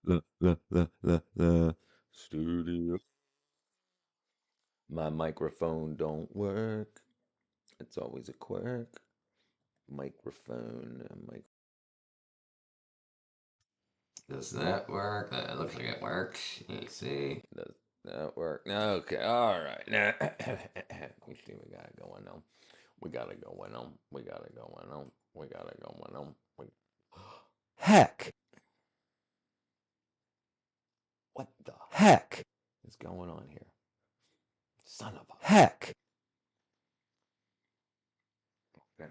La studio. My microphone don't work. It's always a quirk. Microphone. Does that work? That looks like it works. Let's see. Does that work? Okay. All right. Now, we see we got it going on. We got it going on. We got it going on. We got it going on. Heck! What the heck is going on here? Son of a heck! Okay.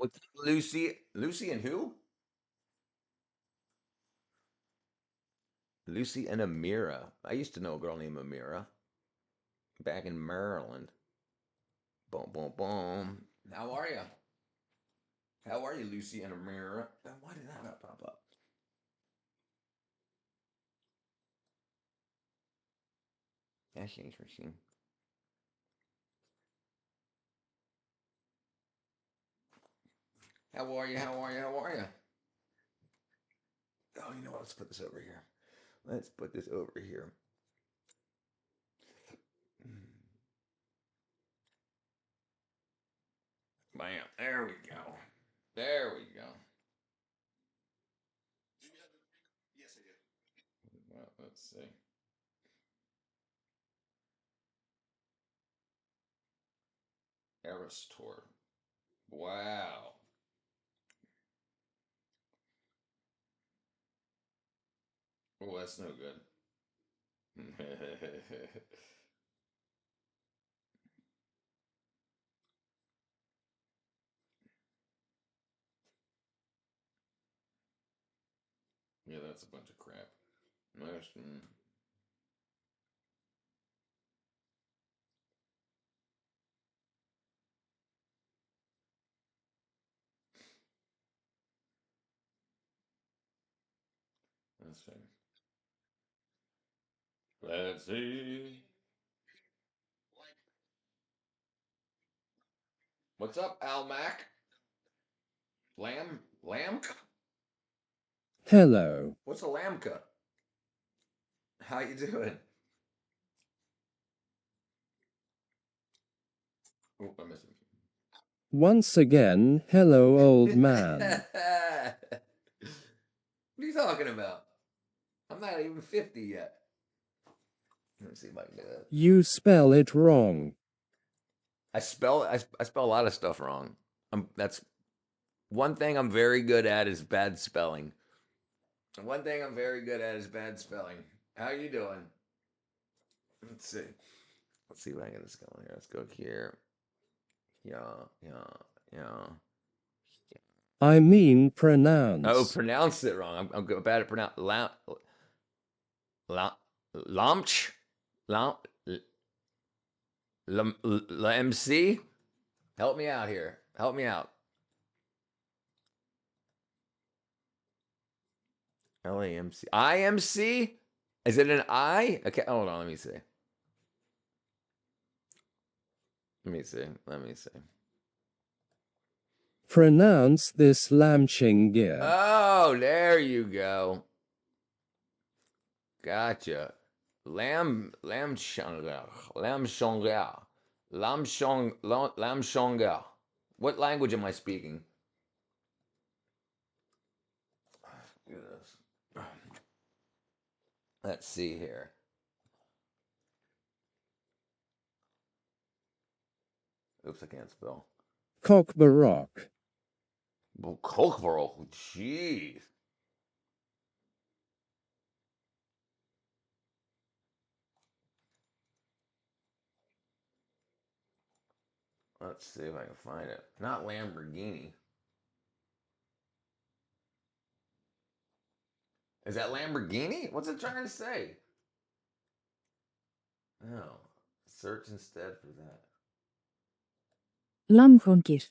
What's Lucy? Lucy and who? Lucy and Amira. I used to know a girl named Amira back in Maryland. Boom, boom, boom. How are you? How are you, Lucy and Amira? Why did that not pop up? That's interesting. How are you? How are you? How are you? Oh, you know what? Let's put this over here. Let's put this over here. Bam. There we go. There we go. Yes, I do. Well, let's see. Eras Tour. Wow. Oh, that's no good. Yeah, that's a bunch of crap. Let's see. Let's see. What's up, Al Mac? Lamb? Hello. What's a lambka? How you doing? Oh, I missed him. Once again, hello, old man. What are you talking about? I'm not even 50 yet. Let me see if I can do that. You spell it wrong. I spell a lot of stuff wrong. That's one thing I'm very good at is bad spelling. One thing I'm very good at is bad spelling. How you doing? Let's see. Let's see if I can get this going here. Let's go here. Yeah. I mean Oh, pronounce. pronounce it wrong. I'm bad at pronounce. Lamch? MC? Help me out here. Help me out. LAMC. IMC? Is it an I? Okay, hold on. Let me see. Let me see. Pronounce this Lamchingir. Oh, there you go. Gotcha. Lamshonga. Lamshonga. What language am I speaking? Do this. Let's see here. Oops, I can't spell. Cockbarock. Kokvaro. Jeez. Let's see if I can find it. Not Lamborghini. Is that Lamborghini? What's it trying to say? No. Search instead for that. Lamchongir.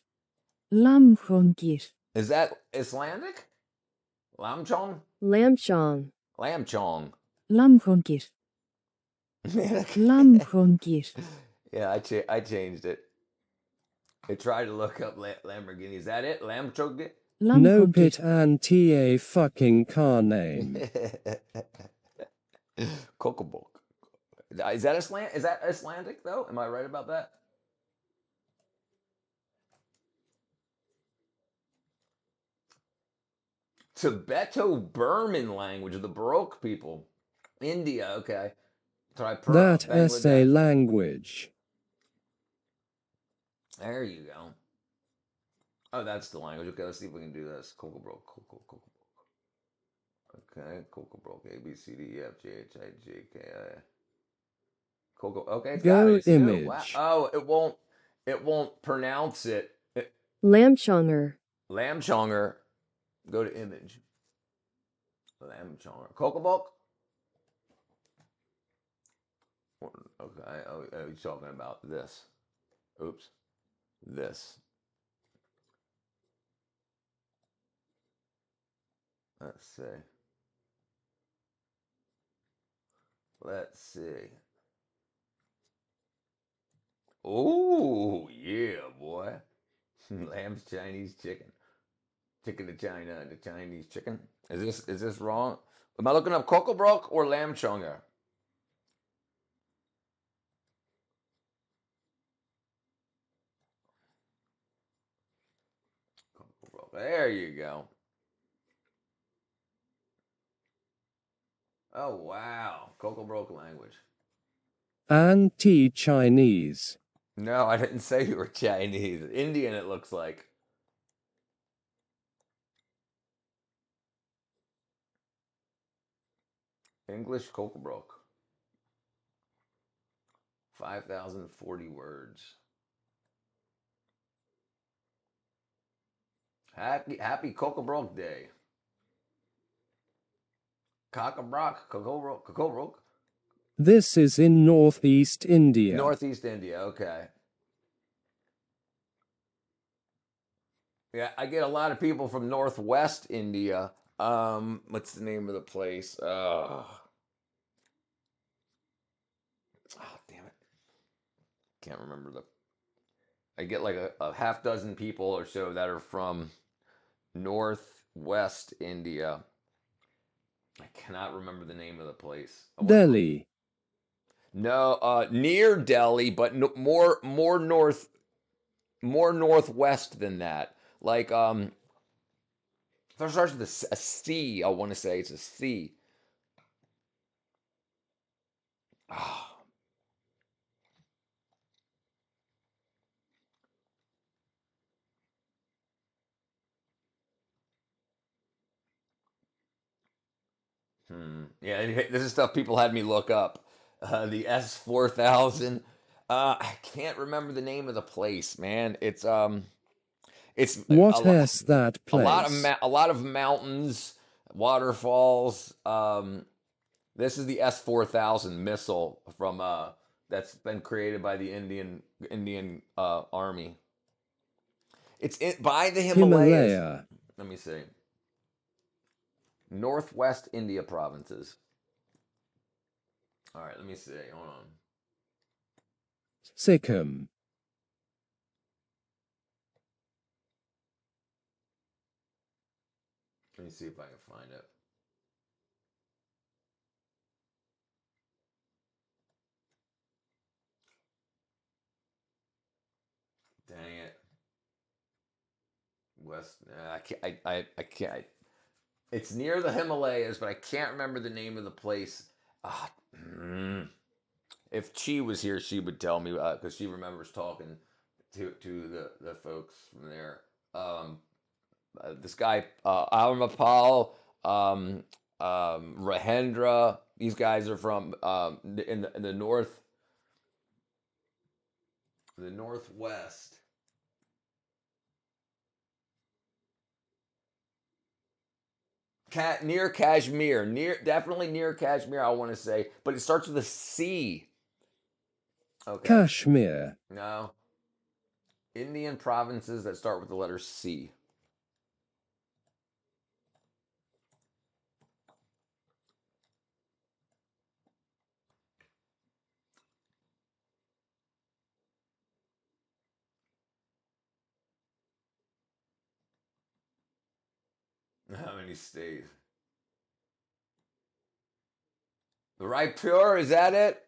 Lamchongir. Is that Icelandic? Lamchong? Lamchong. Lamchong. Lamchongir. Lamchongir. Yeah, I changed it. I tried to look up Lamborghini. Is that it? Lamchong? No pit Lamchongir. and ta fucking car name. Kokobok. Is that Icelandic though? Am I right about that? Tibeto-Burman language of the Baroque people. India, okay. Try That essay Bangladesh. language. There you go. Oh, that's the language. Okay, let's see if we can do this. Kokobok. Okay, Kokobok. A B C D E F G H I J K I. Coco. Okay, it's got it. Go It's new. Wow. image. Oh, it won't pronounce it. Lamchonger. Lamchonger. Go to image. Lamchonger. Kokobok? Okay. Oh, he's talking about this. Oops. This. Let's see. Let's see. Oh, yeah, boy. Lamb's Chinese chicken. Chicken to China, the Chinese chicken. Is this wrong? Am I looking up Kokobrook or Lamchonger? Kokobrook. There you go. Oh, wow. Kokobrook language. Anti-Chinese. No, I didn't say you were Chinese. Indian, it looks like. English Kokobrook. 5,040 words. Happy Kokobrook Day. Cockabrock, Kokobrook. This is in Northeast India. Northeast India, okay. Yeah, I get a lot of people from Northwest India. What's the name of the place? Oh, damn it. Can't remember the. I get like a half dozen people or so that are from Northwest India. I cannot remember the name of the place. Delhi. No, near Delhi, but more northwest than that. Like if it starts with a C, I want to say it's a C. Oh. Yeah, this is stuff people had me look up. The S4000. I can't remember the name of the place, man. It's What is that place? a lot of mountains, waterfalls. This is the S4000 missile from that's been created by the Indian Army. It's by the Himalayas. Himalaya. Let me see. Northwest India provinces. All right, let me see. Hold on. Sikkim. Let me see if I can find it. Dang it. West. I can't. It's near the Himalayas, but I can't remember the name of the place. If Chi was here, she would tell me because she remembers talking to the folks from there. This guy, Almapal, Rahendra. These guys are from in the northwest. Near Kashmir, definitely near Kashmir. I want to say, but it starts with a C. Okay. Kashmir. No. Indian provinces that start with the letter C. How many states? Raipur, is that it?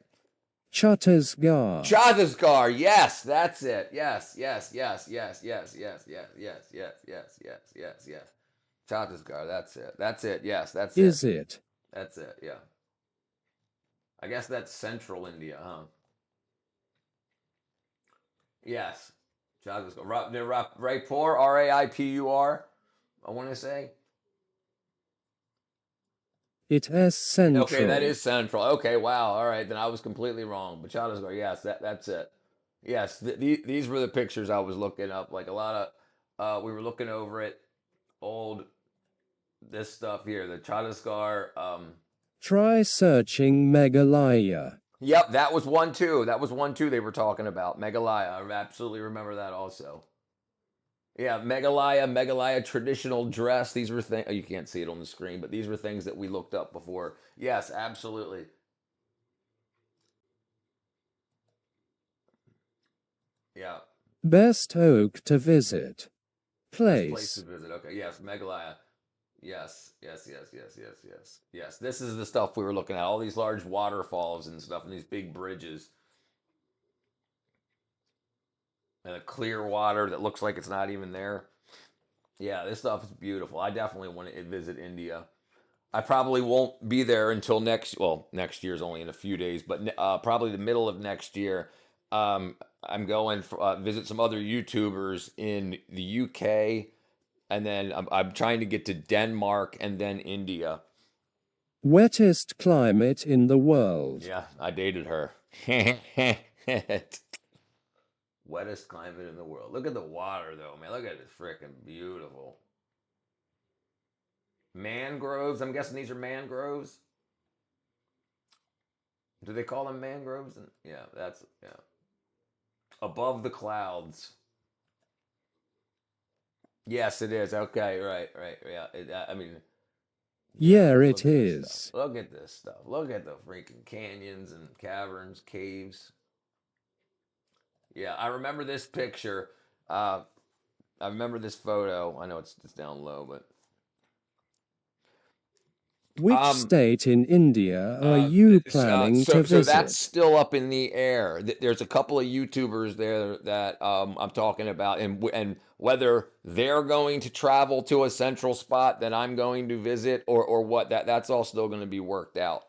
Chhattisgarh. Chhattisgarh, yes, that's it. Yes. Chhattisgarh, that's it. That's it. Yes, that's it. Is it? That's it. Yeah. I guess that's central India, huh? Yes. Chhattisgarh. Raipur, Raipur. I want to say. It is central. Okay, that is central. Okay, wow. All right, then I was completely wrong. But Chhattisgarh, yes, that's it. Yes, these were the pictures I was looking up. Like a lot We were looking over it, old this stuff here, the Chhattisgarh. Try searching Meghalaya. Yep, that was one too. That was one too. They were talking about Meghalaya. I absolutely remember that also. Yeah, Meghalaya traditional dress. These were things you can't see it on the screen, but these were things that we looked up before. Yes, absolutely. Yeah, Best oak to visit. best place to Place. visit. Okay, yes, Meghalaya. Yes. This is the stuff we were looking at. All these large waterfalls and stuff, and these big bridges, and the clear water that looks like it's not even there. Yeah, this stuff is beautiful. I definitely want to visit India. I probably won't be there until next year's only in a few days, but probably the middle of next year. I'm going for visit some other YouTubers in the UK, and then I'm trying to get to Denmark and then India. Wettest climate in the world. Yeah, I dated her. Wettest climate in the world. Look at the water, though, man. Look at it. It's freaking beautiful. Mangroves. I'm guessing these are mangroves. Do they call them mangroves? Yeah, that's yeah. Above the clouds. Yes, it is. Okay, right. Yeah, I mean, yeah. Yeah, Look it at this stuff. is. Look at this stuff. Look at the freaking canyons and caverns, caves. Yeah, I remember this picture. I remember this photo. I know it's down low, but Which um, state in India are you planning to so that's visit? still up in the air. There's a couple of YouTubers there that I'm talking about, and whether they're going to travel to a central spot that I'm going to visit, or what that's all still going to be worked out.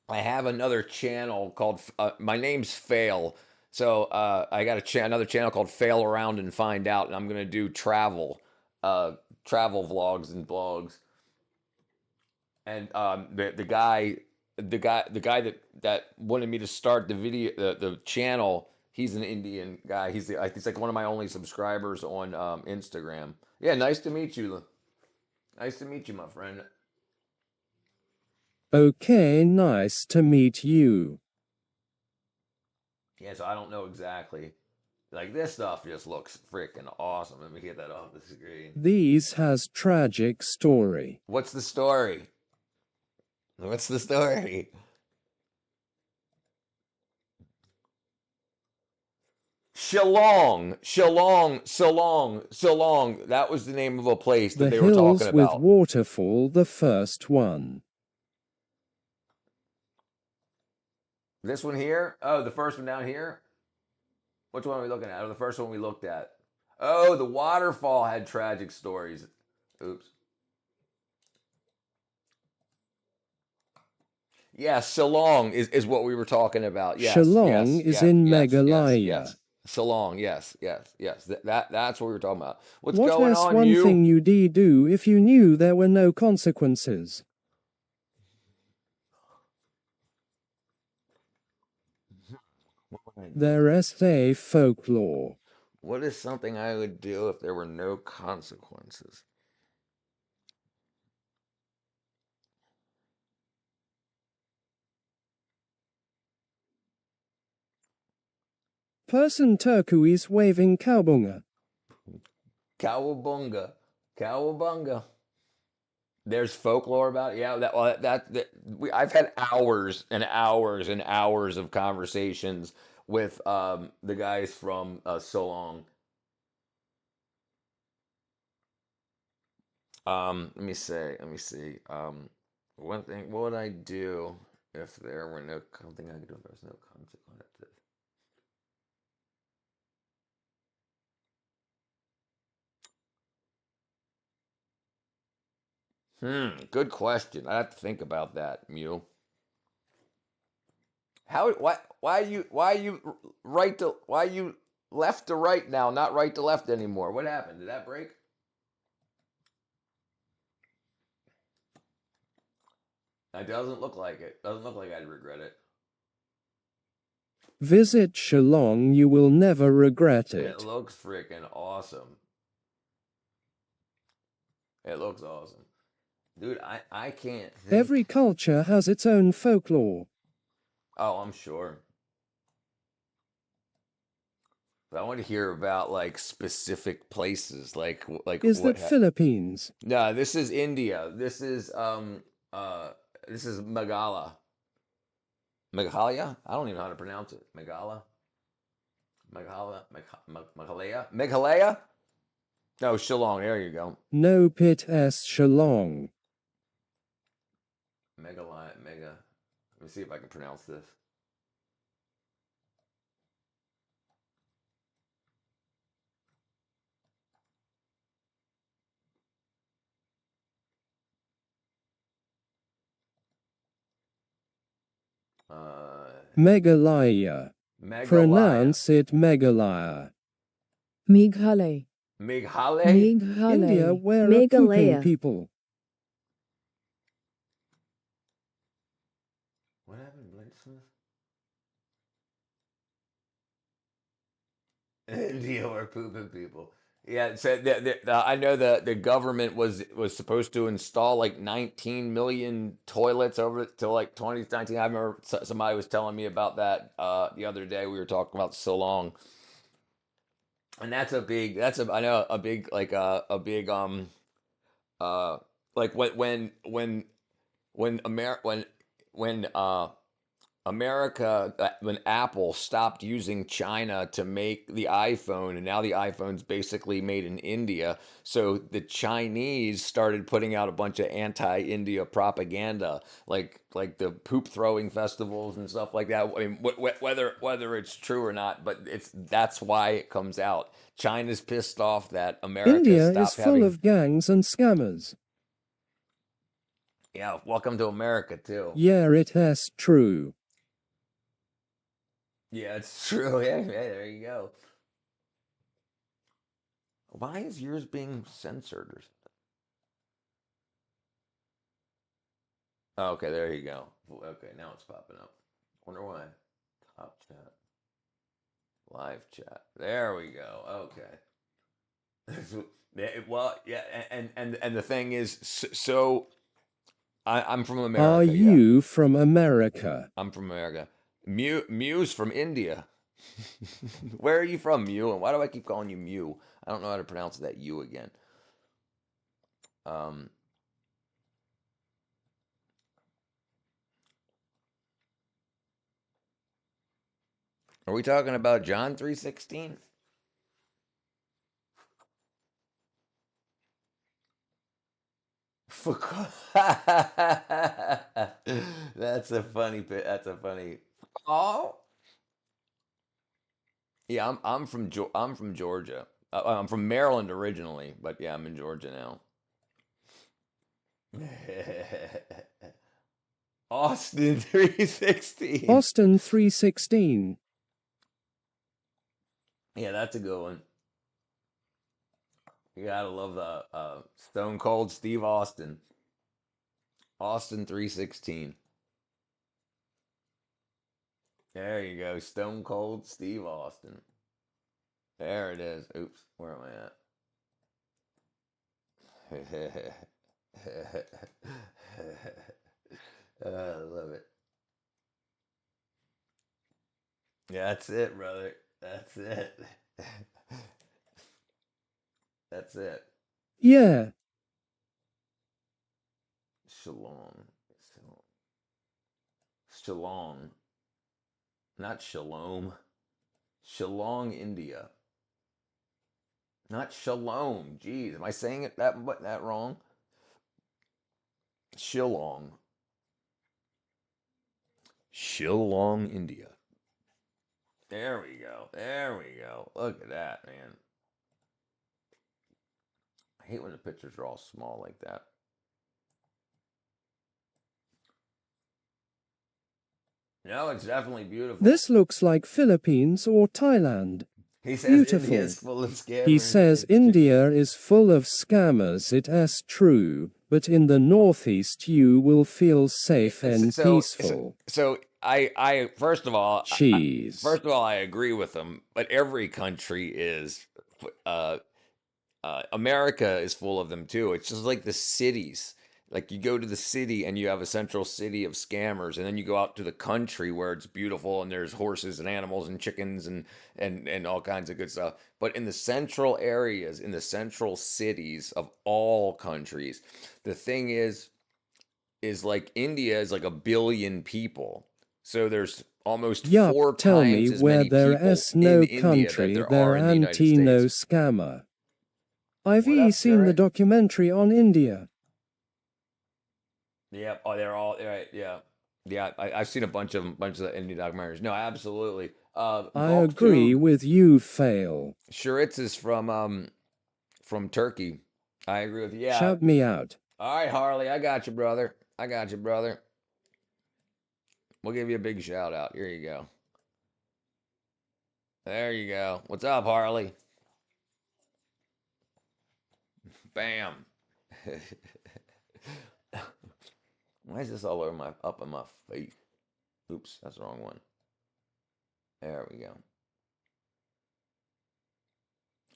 I have another channel called my name's Fail, so I got another channel called Fail Around and Find Out, and I'm going to do travel vlogs and blogs. And the guy that wanted me to start the channel, he's an Indian guy. He's like one of my only subscribers on Instagram. Yeah, nice to meet you. Nice to meet you, my friend. Okay, nice to meet you. Yeah, so I don't know exactly. Like this stuff just looks freaking awesome. Let me get that off the screen. These has tragic story. What's the story? What's the story? Shillong. That was the name of a place that The they were talking hills with about. waterfall, the first one. This one here? Oh, the first one down here? Which one are we looking at? Oh, the first one we looked at. Oh, the waterfall had tragic stories. Oops. Yeah, Shillong is what we were talking about. Shillong is in Yes. Meghalaya. Shillong, yes. That's what we were talking about. What's What going was on, one you? thing you'd do if you knew there were no consequences? There is a folklore. What is something I would do if there were no consequences? Person turquoise waving cowbunga. Cowabunga. Cowabunga. There's folklore about it. Yeah, I've had hours and hours and hours of conversations with the guys from So Long. Let me see. One thing, what would I do if there were no something I could do if there was no consequences? Good question. I have to think about that, Mew. Why you why you left to right now, not right to left anymore? What happened? Did that break? It doesn't look like it. Doesn't look like I'd regret it. Visit Shillong, you will never regret It it. looks freaking awesome. It looks awesome. Dude, I can't think. Every culture has its own folklore. Oh, I'm sure. But I want to hear about like specific places, like Is what? that Philippines? No, this is India. This is Meghalaya. Meghalaya? I don't even know how to pronounce it. Meghalaya? No, Shillong. There you go. No pit s Shillong. Meghalaya. Let me see if I can pronounce this. Meghalaya. Meghalaya. Pronounce it Meghalaya. Meghalaya. Meghalaya. India, Meghalaya. where are pooping Meghalaya. people? What happened, Bladesmith? India, where pooping people. Yeah, so I know the government was supposed to install like 19 million toilets over till like 2019. I remember somebody was telling me about that the other day. We were talking about so long, and I know a big like when America, when Apple stopped using China to make the iPhone, and now the iPhone's basically made in India. So the Chinese started putting out a bunch of anti-India propaganda, like the poop throwing festivals and stuff like that. I mean, whether it's true or not, but that's why it comes out. China's pissed off that America India is stopped full having. of gangs and scammers. Yeah, welcome to America too. Yeah, it is true. Yeah, it's true. Yeah, there you go. Why is yours being censored or something? Oh, okay, there you go. Okay, now it's popping up. Wonder why. Top chat. Live chat. There we go. Okay. Well, yeah, and the thing is, so I'm from America. Are Yeah, you from America? I'm from America. Mew's from India. Where are you from, Mew? And why do I keep calling you Mew? I don't know how to pronounce that U again. Are we talking about John 3:16? That's a funny bit. That's a funny. Oh, yeah. I'm from Georgia. I'm from Maryland originally, but yeah, I'm in Georgia now. Austin 3:16. Austin 3:16. Yeah, that's a good one. You gotta love the Stone Cold Steve Austin. Austin 3:16. There you go, Stone Cold Steve Austin. There it is. Oops, where am I at? I love it. Yeah, that's it, brother. That's it. That's it. Yeah. Shillong. Shillong. Not Shalom. Shillong, India. Not Shalom. Jeez, am I saying it that wrong? Shillong. Shillong, India. There we go. There we go. Look at that, man. I hate when the pictures are all small like that. No, it's definitely beautiful. This looks like Philippines or Thailand. He says Beautiful. India is full of scammers. He says India is full of scammers. It is true, but in the Northeast you will feel safe and peaceful. So first of all, cheese, I agree with them, but every country is. Uh, America is full of them too. It's just like the cities. Like you go to the city and you have a central city of scammers, and then you go out to the country where it's beautiful and there's horses and animals and chickens and all kinds of good stuff. But in the central areas, in the central cities of all countries, the thing is like India is like 1 billion people. So there's almost yup, four tell me times as where many there people is in no India that country there there are in the United anti-no States. scammer. I've What up, seen the Sherrod? documentary on India. Yeah. Oh, they're all right. Yeah. Yeah. I've seen bunch of the Indian documentaries. No, absolutely. I Gulf agree Tube. with you, Fail. Shuritz is from Turkey. I agree with you. Yeah. Shout me out. All right, Harley. I got you, brother. I got you, brother. We'll give you a big shout out. Here you go. There you go. What's up, Harley? Bam. Why is this all over my up in my face? Oops, that's the wrong one. There we go.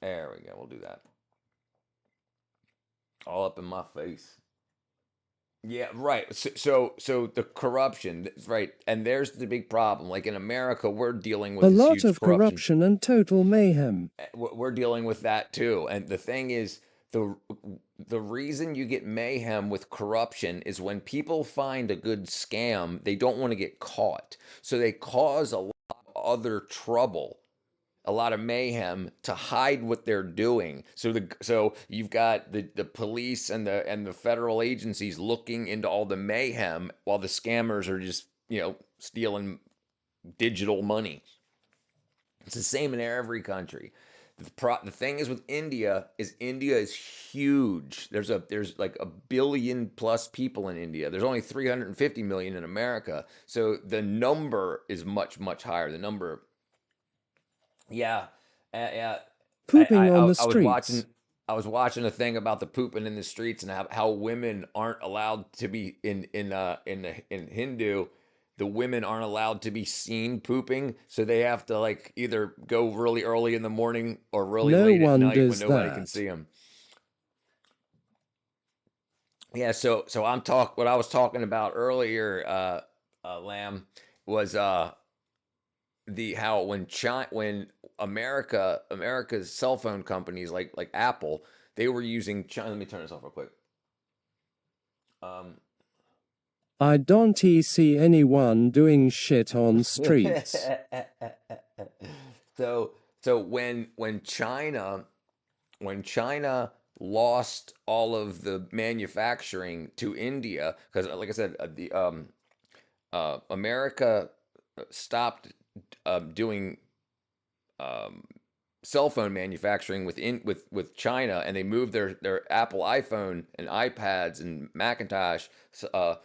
There we go. We'll do that. All up in my face. Yeah, right. So the corruption, right? And there's the big problem. Like in America, we're dealing A with this lot huge of corruption. corruption and total mayhem. We're dealing with that too. And the thing is, the the reason you get mayhem with corruption is when people find a good scam, they don't want to get caught. So they cause a lot of other trouble, a lot of mayhem to hide what they're doing. So you've got the police and the federal agencies looking into all the mayhem while the scammers are just, stealing digital money. It's the same in every country. The thing is with India is huge. There's like 1 billion plus people in India. There's only 350 million in America. So the number is much higher. The number, yeah, yeah. Pooping on the I was watching streets. a thing about the pooping in the streets and how women aren't allowed to be in Hindu. The women aren't allowed to be seen pooping, so they have to like either go really early in the morning or really No late at one night when does nobody can that. see them. Yeah, so what I was talking about earlier, Lamb, was the how when America's cell phone companies like Apple, they were using China. Let me turn this off real quick. Um, I don't see anyone doing shit on streets. so when China lost all of the manufacturing to India, because like I said, the America stopped doing um, cell phone manufacturing with China, and they moved their Apple iPhone and iPads and Macintosh uh,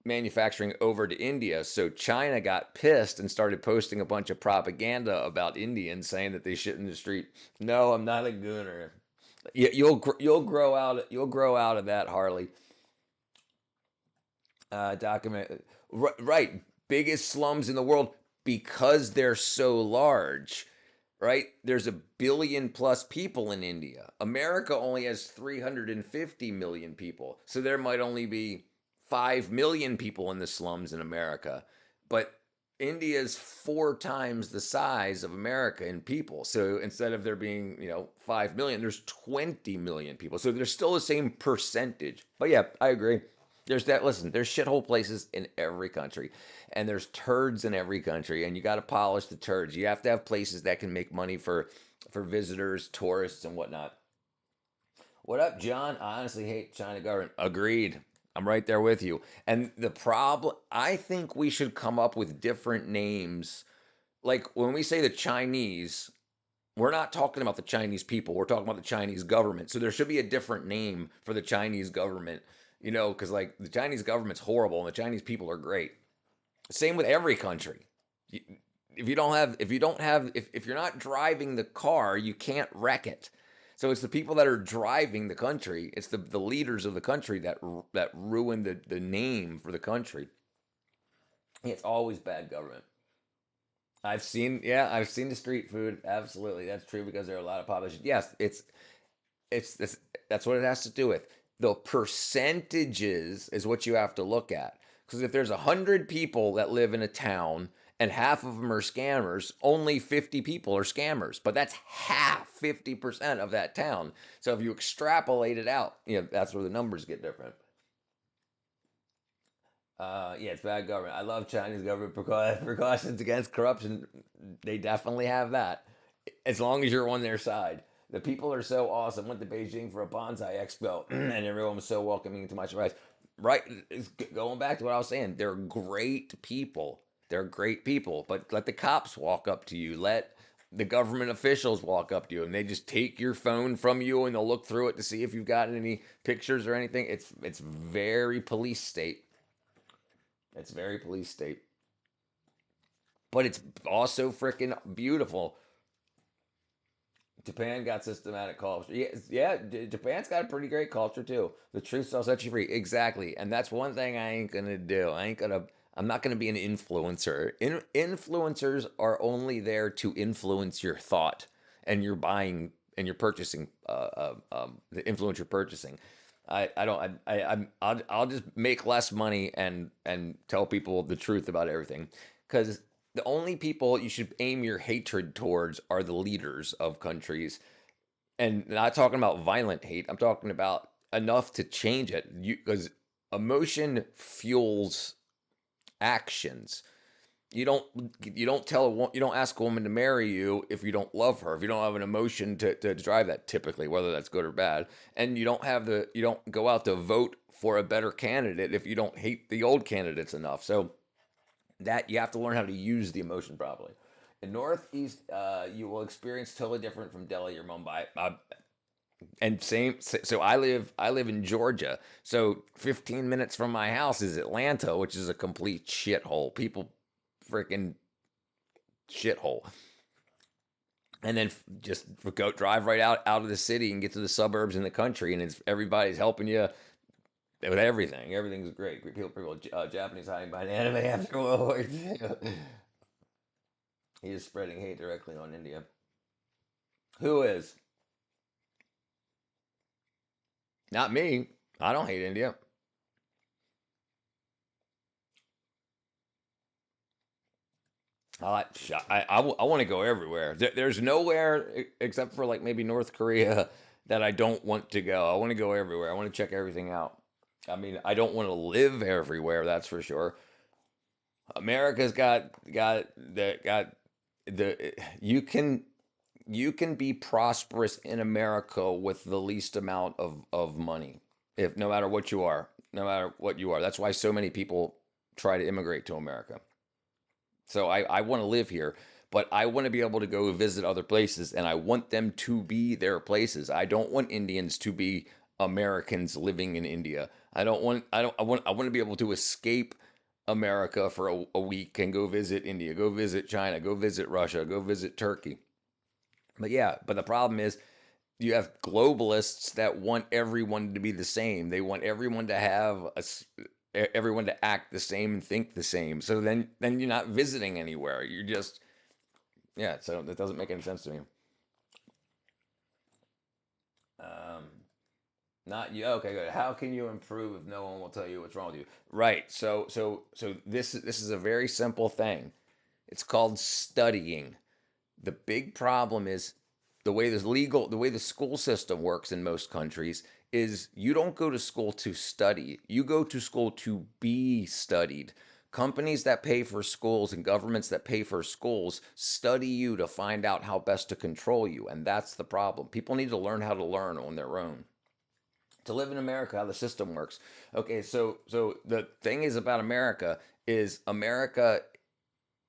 manufacturing over to India. So China got pissed and started posting a bunch of propaganda about Indians, saying that they shit in the street. No, I'm not a gooner. You'll grow out of that, Harley. Document right, biggest slums in the world because they're so large. Right, there's 1 billion plus people in India. America only has 350 million people, so there might only be 5 million people in the slums in America, but India is 4 times the size of America in people. So instead of there being 5 million, there's 20 million people, so there's still the same percentage. But yeah, I agree. There's that. Listen, there's shithole places in every country, and there's turds in every country, and you got to polish the turds. You have to have places that can make money for visitors, tourists, and whatnot. What up, John? I honestly hate China government. Agreed. I'm right there with you. And the problem, I think we should come up with different names. Like when we say the Chinese, we're not talking about the Chinese people. We're talking about the Chinese government. So there should be a different name for the Chinese government, because like the Chinese government's horrible and the Chinese people are great. Same with every country. If you're not driving the car, you can't wreck it. So it's the people that are driving the country. It's the leaders of the country that ruin the name for the country. It's always bad government. I've seen the street food. Absolutely, that's true because there are a lot of population. Yes, it's this. That's what it has to do with. The percentages is what you have to look at. Because if there's 100 people that live in a town and half of them are scammers, only 50 people are scammers. But that's half, 50% of that town. So if you extrapolate it out, that's where the numbers get different. Yeah, it's bad government. I love Chinese government precautions against corruption. They definitely have that. As long as you're on their side. The people are so awesome. Went to Beijing for a bonsai expo, and everyone was so welcoming to my surprise. Right, going back to what I was saying, they're great people. They're great people, but let the cops walk up to you. Let the government officials walk up to you, and they just take your phone from you, and they'll look through it to see if you've got any pictures or anything. It's very police state. It's very police state, but it's also freaking beautiful. Japan got systematic culture. Japan's got a pretty great culture too. The truth shall set you free. Exactly, and that's one thing I ain't gonna do. I'm not gonna be an influencer. Influencers are only there to influence your thought and your buying and your purchasing. The influence your purchasing. I don't. I'll just make less money and tell people the truth about everything because the only people you should aim your hatred towards are the leaders of countries, and not talking about violent hate. I'm talking about enough to change it. Because emotion fuels actions. You don't ask a woman to marry you if you don't love her, if you don't have an emotion to drive that, typically, whether that's good or bad. And you don't go out to vote for a better candidate if you don't hate the old candidates enough. So that you have to learn how to use the emotion properly. In Northeast, you will experience totally different from Delhi or Mumbai. And same, so I live in Georgia. So 15 minutes from my house is Atlanta, which is a complete shithole. People freaking shithole. And then just go drive right out of the city and get to the suburbs in the country, and everybody's helping you with everything. Everything's great. People Japanese hiding behind anime after World War II. He is spreading hate directly on India. Who is? Not me. I don't hate India. I want to go everywhere. There's nowhere except for like maybe North Korea that I don't want to go. I want to go everywhere. I want to check everything out. I mean, I don't want to live everywhere, that's for sure. America's got the you can be prosperous in America with the least amount of money. If no matter what you are, no matter what you are. That's why so many people try to immigrate to America. So I want to live here, but I want to be able to go visit other places and I want them to be their places. I don't want Indians to be Americans living in India. I want to be able to escape America for a week and go visit India, go visit China, go visit Russia, go visit Turkey. But the problem is you have globalists that want everyone to be the same. They want everyone to everyone to act the same and think the same. So then you're not visiting anywhere. You're just So that doesn't make any sense to me. Um, Not you. Okay, good. How can you improve if no one will tell you what's wrong with you? Right. So this is a very simple thing. It's called studying. The big problem is the way the school system works in most countries is you don't go to school to study. You go to school to be studied. Companies that pay for schools and governments that pay for schools study you to find out how best to control you. And that's the problem. People need to learn how to learn on their own to live in America, how the system works. Okay, so the thing is about America is America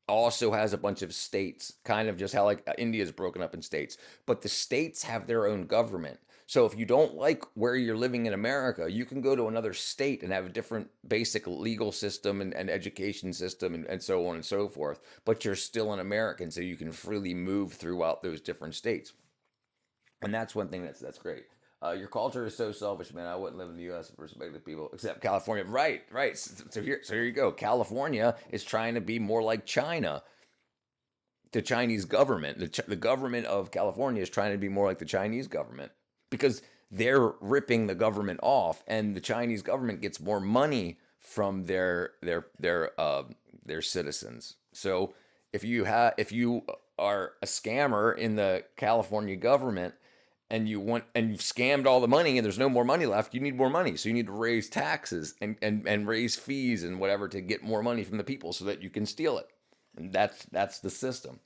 also has a bunch of states, kind of just how like India is broken up in states, but the states have their own government. So if you don't like where you're living in America, you can go to another state and have a different basic legal system and education system and so on and so forth. But you're still an American, so you can freely move throughout those different states. And that's one thing that's great. Your culture is so selfish, man. I wouldn't live in the U.S. for respected people, except California. Right, right. So here you go. California is trying to be more like China. The Chinese government, the government of California is trying to be more like the Chinese government because they're ripping the government off, and the Chinese government gets more money from their citizens. So if you are a scammer in the California government and you've scammed all the money and there's no more money left, you need more money. So you need to raise taxes and raise fees and whatever to get more money from the people so that you can steal it. And that's the system.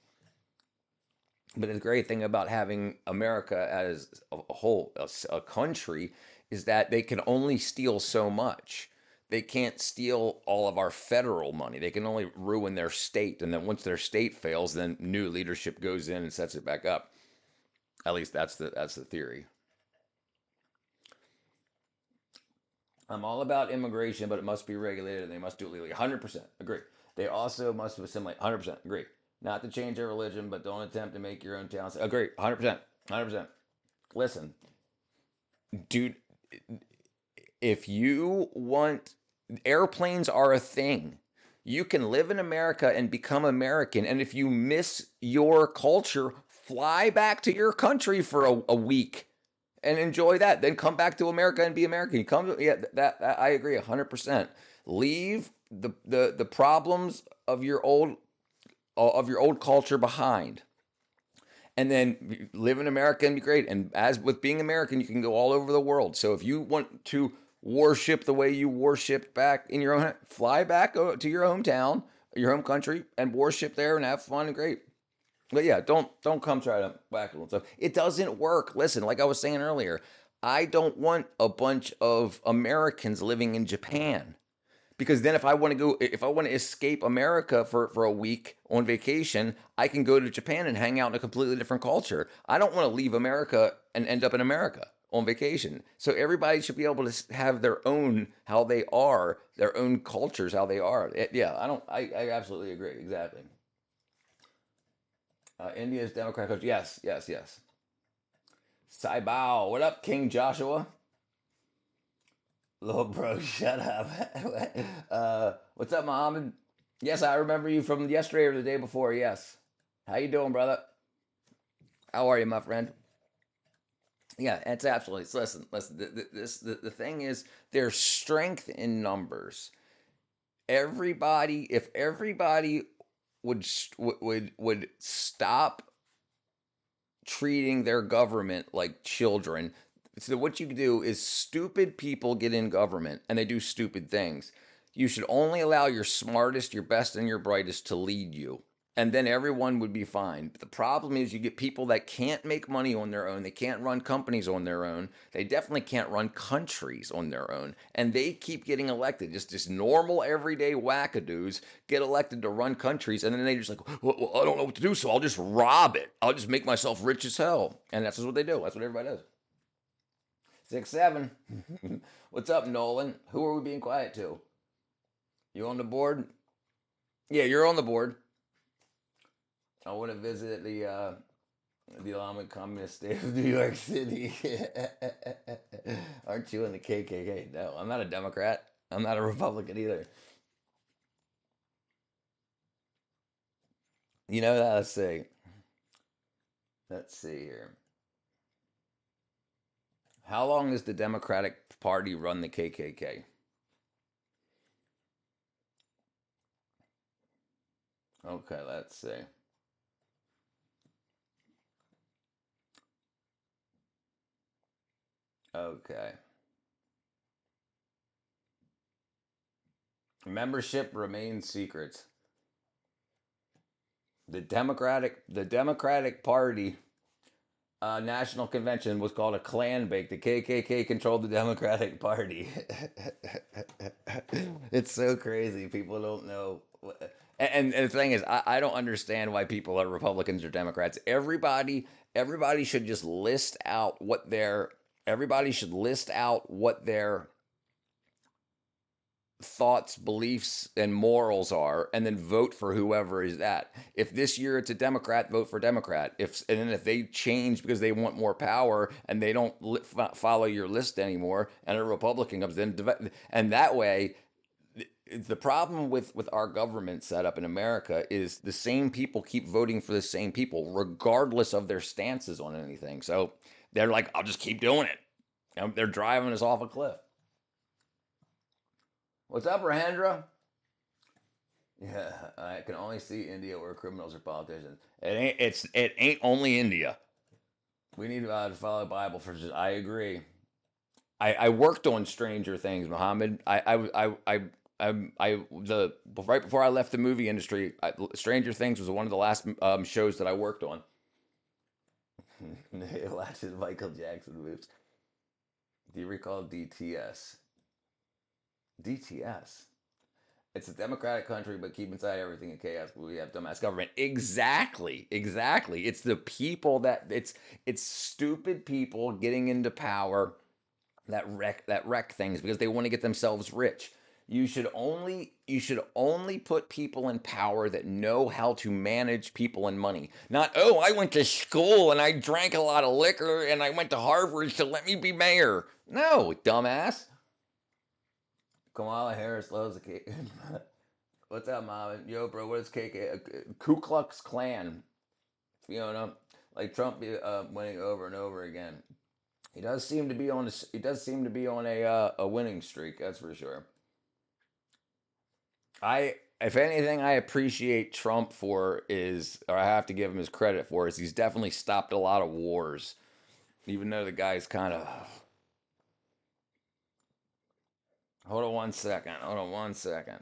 But the great thing about having America as a whole, a country, is that they can only steal so much. They can't steal all of our federal money. They can only ruin their state. And then once their state fails, then new leadership goes in and sets it back up. At least that's the theory. I'm all about immigration, but it must be regulated and they must do it legally. 100% agree. They also must assimilate. 100% agree. Not to change their religion, but don't attempt to make your own town. Agree. 100%. 100%. Listen, dude, if you want, airplanes are a thing. You can live in America and become American. And if you miss your culture, fly back to your country for a week and enjoy that. Then come back to America and be American. You come, yeah, that I agree 100%. Leave the problems of your old culture behind, and then live in America and be great. And as with being American, you can go all over the world. So if you want to worship the way you worshipped back in your own, fly back to your hometown, your home country, and worship there and have fun and great. But yeah, don't come try to whack and stuff. It doesn't work. Listen, like I was saying earlier, I don't want a bunch of Americans living in Japan. Because then if I want to escape America for a week on vacation, I can go to Japan and hang out in a completely different culture. I don't want to leave America and end up in America on vacation. So everybody should be able to have their own, how they are, their own cultures, how they are. Yeah, I absolutely agree. Exactly. India's Democratic country. Yes, yes, yes. Saibao. What up, King Joshua? Little bro, shut up. What's up, Muhammad? Yes, I remember you from yesterday or the day before. Yes. How you doing, brother? How are you, my friend? Yeah, it's absolutely. Listen. The thing is, there's strength in numbers. If everybody would stop treating their government like children. So what you do is stupid people get in government and they do stupid things. You should only allow your smartest, your best, and your brightest to lead you. And then everyone would be fine. But the problem is you get people that can't make money on their own. They can't run companies on their own. They definitely can't run countries on their own. And they keep getting elected. Just normal, everyday wackadoos get elected to run countries. And then they just like, well, I don't know what to do, so I'll just rob it. I'll just make myself rich as hell. And that's just what they do. That's what everybody does. 6-7. What's up, Nolan? Who are we being quiet to? You on the board? Yeah, you're on the board. I want to visit the Islamic Communist State of New York City. Aren't you in the KKK? No, I'm not a Democrat. I'm not a Republican either. You know that? Let's see. Let's see here. How long has the Democratic Party run the KKK? Okay, let's see. Okay. Membership remains secret. The Democratic Party national convention was called a clan bake. The KKK controlled the Democratic Party. It's so crazy. People don't know. And the thing is, I don't understand why people are Republicans or Democrats. Everybody should just list out what their thoughts, beliefs, and morals are, and then vote for whoever is that. If this year it's a Democrat, vote for Democrat. And then if they change because they want more power and they don't follow your list anymore, and a Republican comes in, and that way, the problem with our government setup in America is the same people keep voting for the same people, regardless of their stances on anything. So they're like, I'll just keep doing it. And they're driving us off a cliff. What's up, Rahendra? Yeah, I can only see India where criminals are politicians. It ain't only India. We need to follow the Bible for. I agree. I worked on Stranger Things, Muhammad. Right before I left the movie industry, Stranger Things was one of the last shows that I worked on. Watching Michael Jackson moves. Do you recall DTS? DTS. It's a democratic country, but keep inside everything in chaos. We have dumbass government. Exactly, exactly. It's the people that it's stupid people getting into power that wreck things because they want to get themselves rich. You should only put people in power that know how to manage people and money. Not, oh, I went to school and I drank a lot of liquor and I went to Harvard, so let me be mayor. No, dumbass. Kamala Harris loves the cake. What's up, Mom? Yo, bro, what is KK? Ku Klux Klan. You know, like Trump winning over and over again. He does seem to be on a winning streak. That's for sure. If anything, I appreciate Trump for or I have to give him his credit for, is he's definitely stopped a lot of wars, even though the guy's kind of. Hold on one second.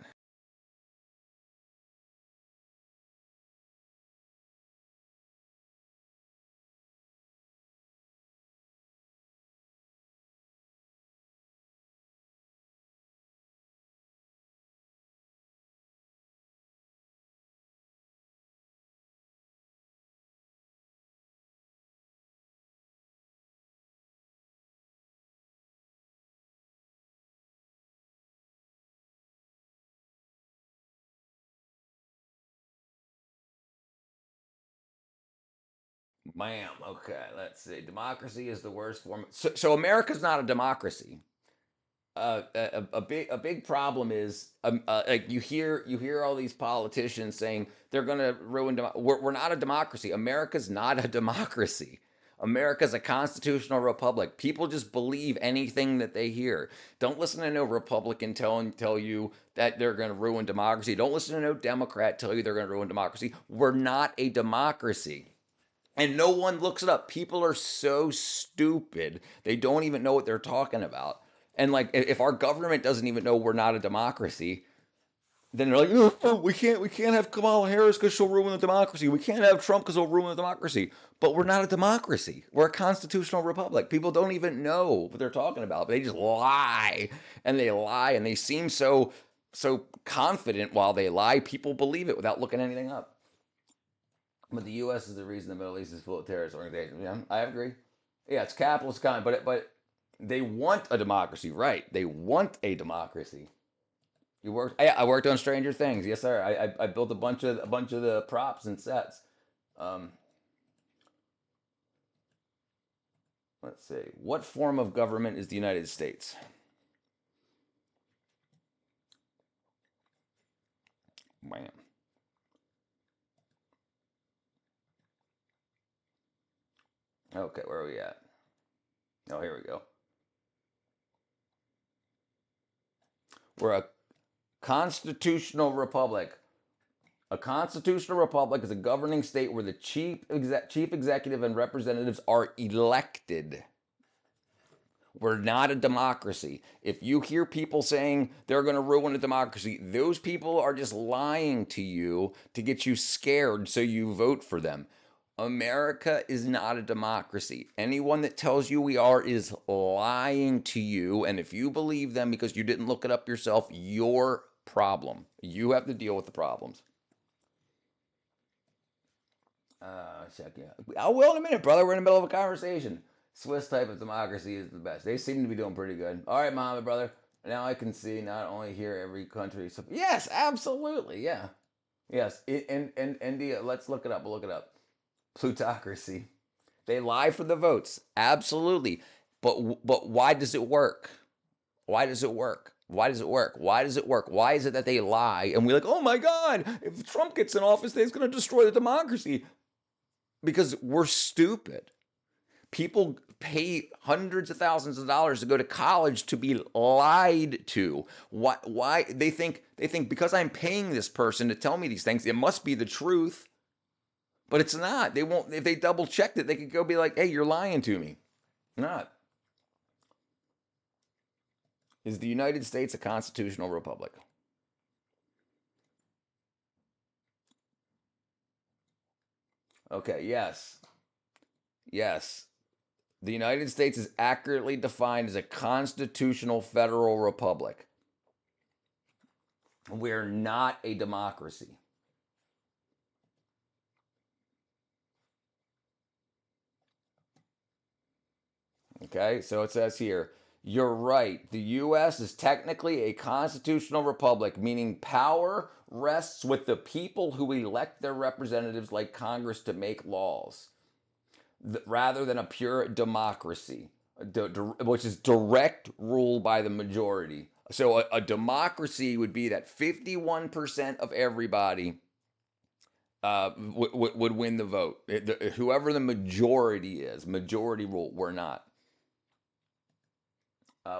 Bam. Okay, let's see. Democracy is the worst form. So America's not a democracy. A big problem is like you hear all these politicians saying they're gonna ruin. We're not a democracy. America's not a democracy. America's a constitutional republic. People just believe anything that they hear. Don't listen to no Republican tell you that they're going to ruin democracy. Don't listen to no Democrat tell you they're going to ruin democracy. We're not a democracy. And no one looks it up. People are so stupid. They don't even know what they're talking about. And like if our government doesn't even know we're not a democracy, then they're like, oh, we can't have Kamala Harris because she'll ruin the democracy. We can't have Trump because he'll ruin the democracy. But we're not a democracy. We're a constitutional republic. People don't even know what they're talking about. They just lie and they seem so confident while they lie. People believe it without looking anything up. But the U.S. is the reason the Middle East is full of terrorist organizations. Yeah, I agree. Yeah, it's capitalist kind, but they want a democracy, right? They want a democracy. You worked? Yeah, I worked on Stranger Things. Yes, sir. I built a bunch of the props and sets. Um, let's see. What form of government is the United States? Bam. Okay, where are we at? Oh, here we go. We're a constitutional republic. A constitutional republic is a governing state where the chief executive and representatives are elected. We're not a democracy. If you hear people saying they're going to ruin a democracy, those people are just lying to you to get you scared so you vote for them. America is not a democracy. Anyone that tells you we are is lying to you. And if you believe them because you didn't look it up yourself, your problem. You have to deal with the problems. Check yeah. I will in a minute, brother. We're in the middle of a conversation. Swiss type of democracy is the best. They seem to be doing pretty good. All right, Mohammed, brother. Now I can see not only here every country. So, yes, absolutely. Yeah. Yes. In India, let's look it up. We'll look it up. Plutocracy. They lie for the votes. Absolutely. But why does it work? Why does it work? Why does it work? Why does it work? Why is it that they lie and we're like, oh my God, if Trump gets in office, he's going to destroy the democracy? Because we're stupid. People pay hundreds of thousands of dollars to go to college to be lied to. Why they think because I'm paying this person to tell me these things, it must be the truth. But it's not. They won't. If they double checked it, they could go be like, hey, you're lying to me. Not. Is the United States a constitutional republic? Okay, yes. Yes. The United States is accurately defined as a constitutional federal republic. We're not a democracy. Okay, so it says here, you're right. The U.S. is technically a constitutional republic, meaning power rests with the people who elect their representatives like Congress to make laws, rather than a pure democracy, which is direct rule by the majority. So a democracy would be that 51% of everybody would win the vote. Whoever the majority is, majority rule, we're not.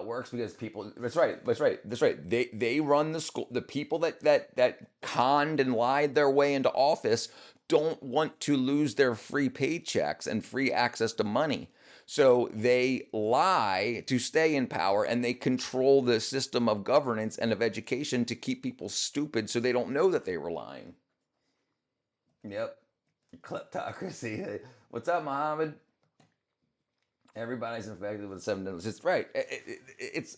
Works because people. That's right. That's right. That's right. They run the school. The people that conned and lied their way into office don't want to lose their free paychecks and free access to money. So they lie to stay in power, and they control the system of governance and of education to keep people stupid, so they don't know that they were lying. Yep. Kleptocracy. What's up, Mohammed? Everybody's infected with seven deadly. It's right. It's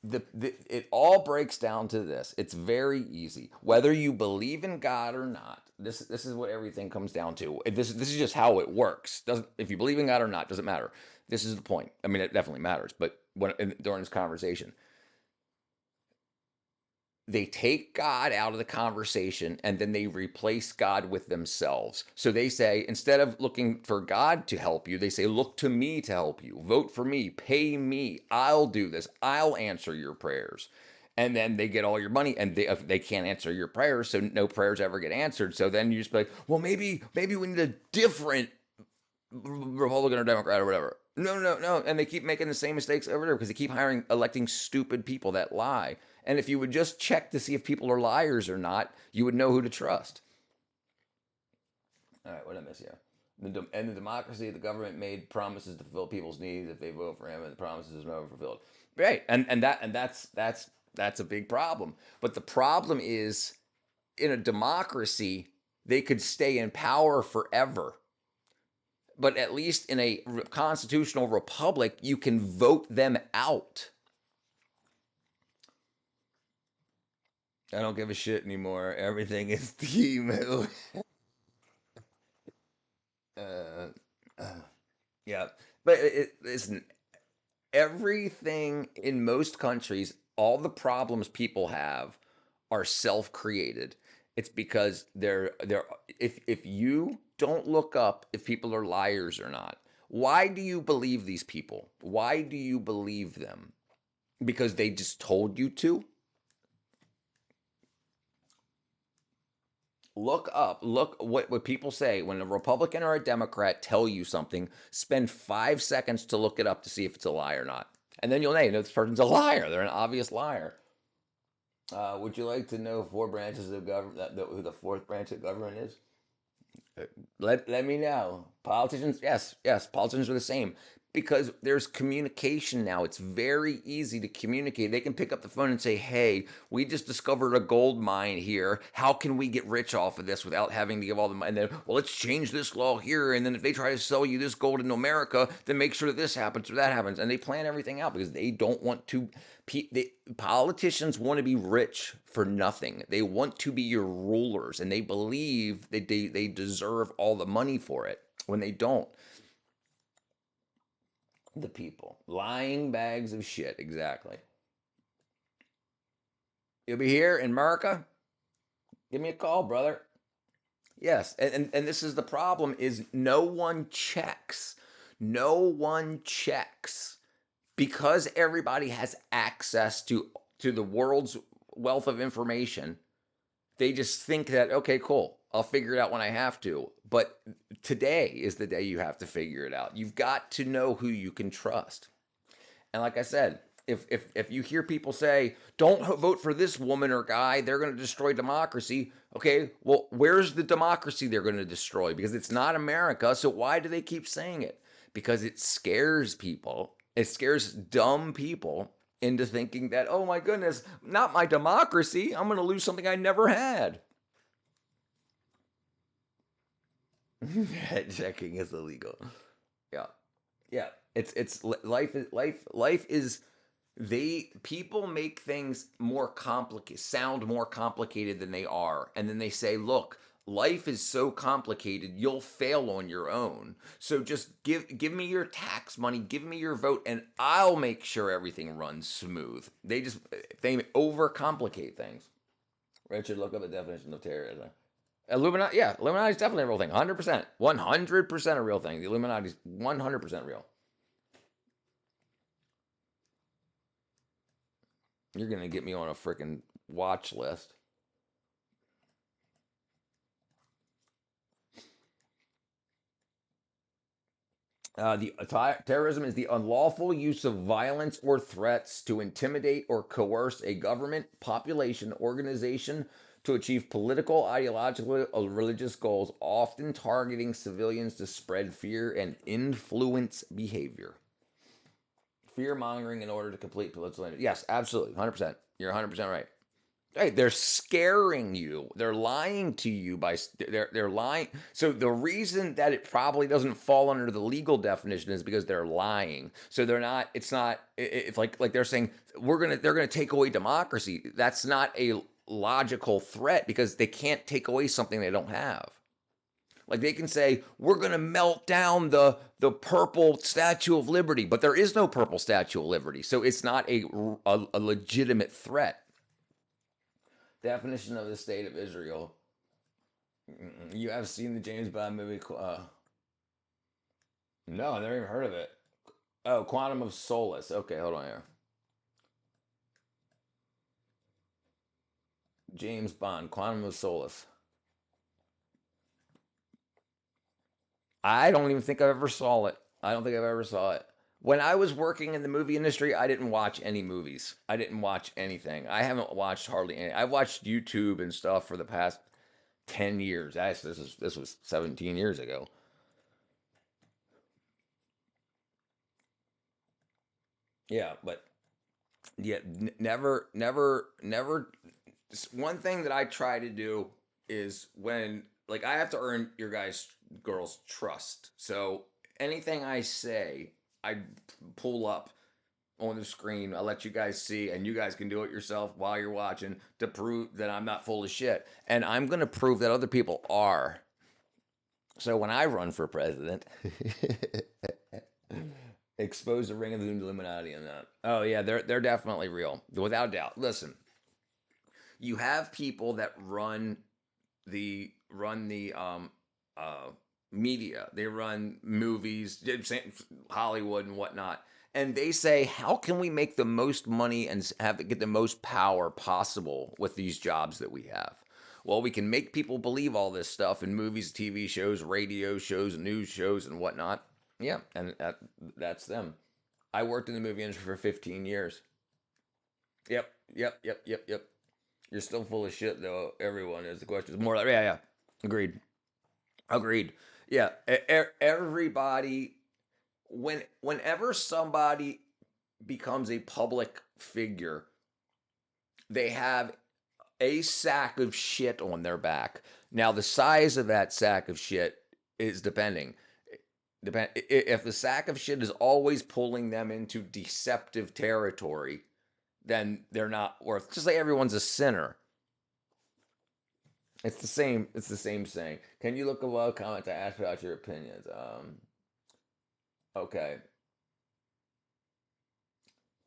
it all breaks down to this. It's very easy. Whether you believe in God or not, this is what everything comes down to. This is just how it works. Doesn't if you believe in God or not doesn't matter. This is the point. I mean, it definitely matters. But during this conversation, they take God out of the conversation and then they replace God with themselves. So they say, instead of looking for God to help you, they say, look to me to help you. Vote for me. Pay me. I'll do this. I'll answer your prayers. And then they get all your money and they can't answer your prayers. So no prayers ever get answered. So then you just be like, well, maybe we need a different Republican or Democrat or whatever. No. And they keep making the same mistakes over there because they keep electing stupid people that lie. And if you would just check to see if people are liars or not, you would know who to trust. All right, what did I miss here? And the democracy, the government made promises to fulfill people's needs if they vote for him, and the promises are never fulfilled. Right, and that's a big problem. But the problem is, in a democracy, they could stay in power forever. But at least in a constitutional republic, you can vote them out. I don't give a shit anymore. Everything is Timo. uh, yeah, but listen. Everything in most countries, all the problems people have are self-created. It's because they're if you don't look up if people are liars or not. Why do you believe these people? Why do you believe them? Because they just told you to? Look what people say when a Republican or a Democrat tell you something, spend 5 seconds to look it up to see if it's a lie or not. And then you'll know this person's a liar. They're an obvious liar. Would you like to know four branches of government, who the fourth branch of government is? Let me know. Politicians, yes, politicians are the same because there's communication now. It's very easy to communicate. They can pick up the phone and say, "Hey, we just discovered a gold mine here. How can we get rich off of this without having to give all the money?" And then, well, let's change this law here. And then if they try to sell you this gold in America, then make sure that this happens or that happens. And they plan everything out because they don't want to. Politicians want to be rich for nothing. They want to be your rulers, and they believe that they deserve all the money for it when they don't. The people lying bags of shit, exactly. You'll be here in America? Give me a call, brother. Yes, and this is the problem is no one checks. No one checks because everybody has access to the world's wealth of information. They just think that okay, cool, I'll figure it out when I have to. But today is the day you have to figure it out. You've got to know who you can trust. And like I said, if you hear people say, "Don't vote for this woman or guy, they're going to destroy democracy." Okay, well, where's the democracy they're going to destroy? Because it's not America. So why do they keep saying it? Because it scares people. It scares dumb people into thinking that, "Oh my goodness, not my democracy. I'm going to lose something I never had." Head checking is illegal. Yeah. Yeah. It's life is they people make things more complicated, sound more complicated than they are, and then they say, "Look, life is so complicated, you'll fail on your own. So just give me your tax money, give me your vote, and I'll make sure everything runs smooth." They overcomplicate things. Richard, look up the definition of terrorism. Illuminati, yeah, Illuminati is definitely a real thing. 100%. 100% a real thing. The Illuminati is 100% real. You're going to get me on a freaking watch list. Terrorism is the unlawful use of violence or threats to intimidate or coerce a government, population, organization to achieve political, ideological, or religious goals, often targeting civilians to spread fear and influence behavior. Fear mongering in order to complete political. Yes, absolutely. 100%. You're 100% right. Hey, they're scaring you. They're lying to you they're lying. So the reason that it probably doesn't fall under the legal definition is because they're lying. So they're not. It's not. It's like they're saying they're gonna take away democracy. That's not a logical threat because they can't take away something they don't have. Like they can say we're gonna melt down the purple Statue of Liberty, but there is no purple Statue of Liberty. So it's not a legitimate threat. Definition of the state of Israel. You have seen the James Bond movie? No, I never even heard of it. Oh, Quantum of Solace. Okay, hold on here. James Bond, Quantum of Solace. I don't even think I ever saw it. I don't think I've ever saw it. When I was working in the movie industry, I didn't watch any movies. I didn't watch anything. I haven't watched hardly any. I've watched YouTube and stuff for the past 10 years. Actually, this was 17 years ago. Yeah, but yeah, never. One thing that I try to do is when, like, I have to earn your girls' trust. So anything I say, I pull up on the screen. I let you guys see, and you guys can do it yourself while you're watching to prove that I'm not full of shit. And I'm gonna prove that other people are. So when I run for president, expose the ring of the Illuminati and that. Oh yeah, they're definitely real, without doubt. Listen, you have people that run the media. They run movies, Hollywood and whatnot, and they say, how can we make the most money and get the most power possible with these jobs that we have? Well, we can make people believe all this stuff in movies, TV shows, radio shows, news shows, and whatnot. Yeah, and that's them. I worked in the movie industry for 15 years. Yep, yep. You're still full of shit, though. Everyone is. The question is more like, yeah. Agreed. Yeah, everybody. Whenever somebody becomes a public figure, they have a sack of shit on their back. Now, the size of that sack of shit is depending. If the sack of shit is always pulling them into deceptive territory, then they're not worth. Just like everyone's a sinner. It's the same. It's the same saying. Can you look above comment to ask about your opinions? Okay.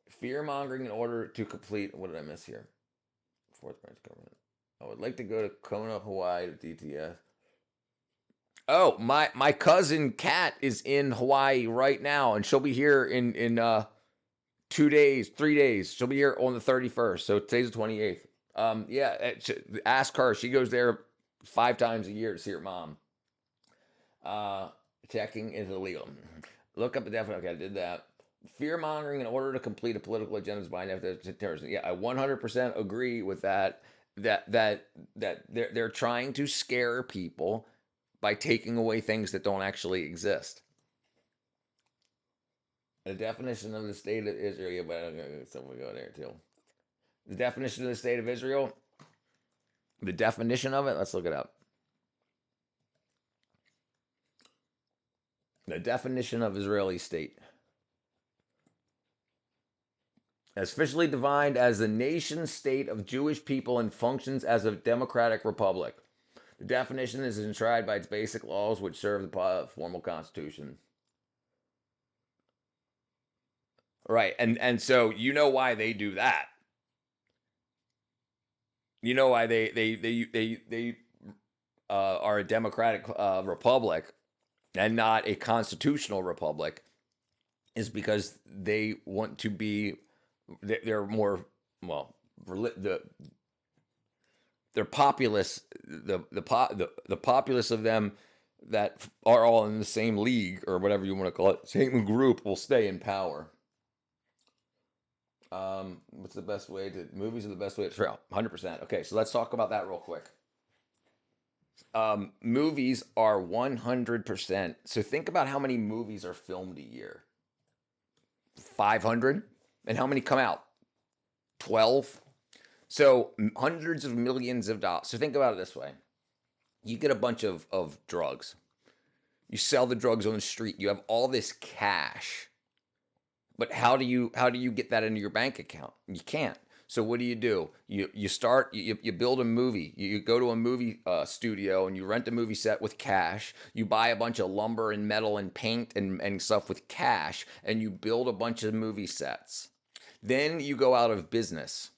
Fear mongering in order to complete. What did I miss here? fourth branch government. I would like to go to Kona, Hawaii to DTS. Oh, my cousin Kat is in Hawaii right now, and she'll be here in 2 days, 3 days. She'll be here on the 31st. So today's the 28th. Yeah, ask her. She goes there 5 times a year to see her mom. Checking is illegal. Look up the definition. Okay, I did that. Fear mongering in order to complete a political agenda is binding after terrorism. Yeah, I 100% agree with that. That they're trying to scare people by taking away things that don't actually exist. The definition of the state of Israel. Yeah, but so we go there too. The definition of the state of Israel. The definition of it. Let's look it up. The definition of Israeli state. As officially defined as the nation state of Jewish people and functions as a democratic republic. The definition is enshrined by its basic laws, which serve the formal constitution. Right, and so you know why they do that. You know why they are a democratic republic and not a constitutional republic is because they want to be. They're more well. They're populace. The populace of them that are all in the same league or whatever you want to call it, same group, will stay in power. What's the best way to? Movies are the best way to. Sure, 100%. Okay, so let's talk about that real quick. Movies are 100%. So think about how many movies are filmed a year. 500, and how many come out? 12. So hundreds of millions of dollars. So think about it this way: you get a bunch of drugs, you sell the drugs on the street, you have all this cash. But how do you get that into your bank account? You can't. So what do? You build a movie. You go to a movie studio and you rent a movie set with cash. You buy a bunch of lumber and metal and paint and stuff with cash, and you build a bunch of movie sets. Then you go out of business.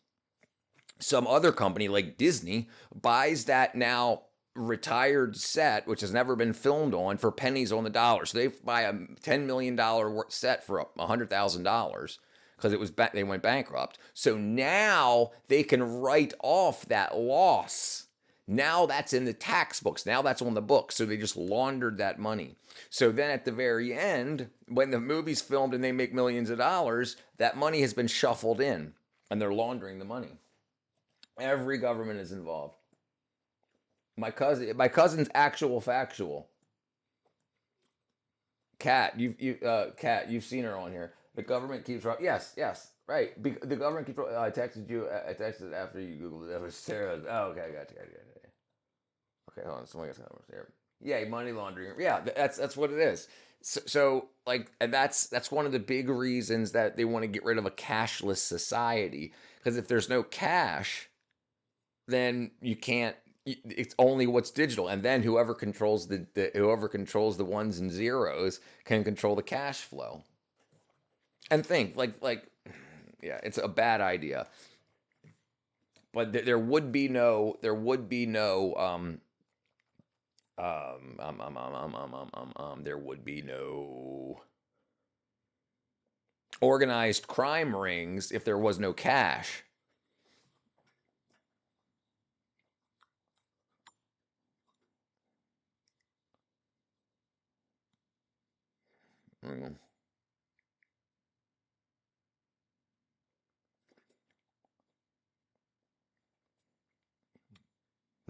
Some other company like Disney buys that now retired set, which has never been filmed on, for pennies on the dollar. So they buy a $10 million set for $100,000 because they went bankrupt. So now they can write off that loss. Now that's in the tax books. Now that's on the books. So they just laundered that money. So then at the very end, when the movie's filmed and they make millions of dollars, that money has been shuffled in and they're laundering the money. Every government is involved. My cousin's actual factual. Kat, you've seen her on here. The government keeps wrong. Yes, right. The government keeps. I texted you. I texted after you googled it. That was Sarah. Oh, okay, I got you. Okay, hold on. Somebody else got there. Yeah, money laundering. Yeah, that's what it is. So like, and that's one of the big reasons that they want to get rid of a cashless society. Because if there's no cash, then you can't. It's only what's digital, and then whoever controls the ones and zeros can control the cash flow. And think yeah, it's a bad idea. But there would be no there would be no organized crime rings if there was no cash.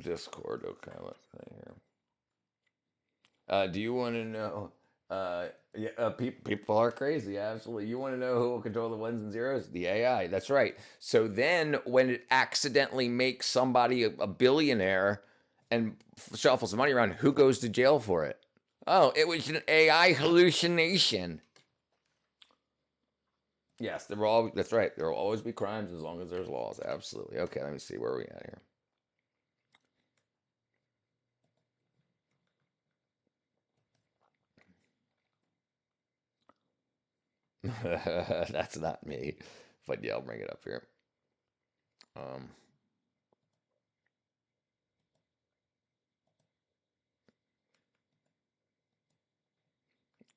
Discord. Okay, let's see here. Do you want to know? People are crazy. Absolutely. You want to know who will control the ones and zeros? The AI. That's right. So then, when it accidentally makes somebody a billionaire and shuffles the money around, who goes to jail for it? Oh, it was an AI hallucination. Yes, that's right. There will always be crimes as long as there's laws. Absolutely. Okay, let me see where are we at here. That's not me, but yeah, I'll bring it up here.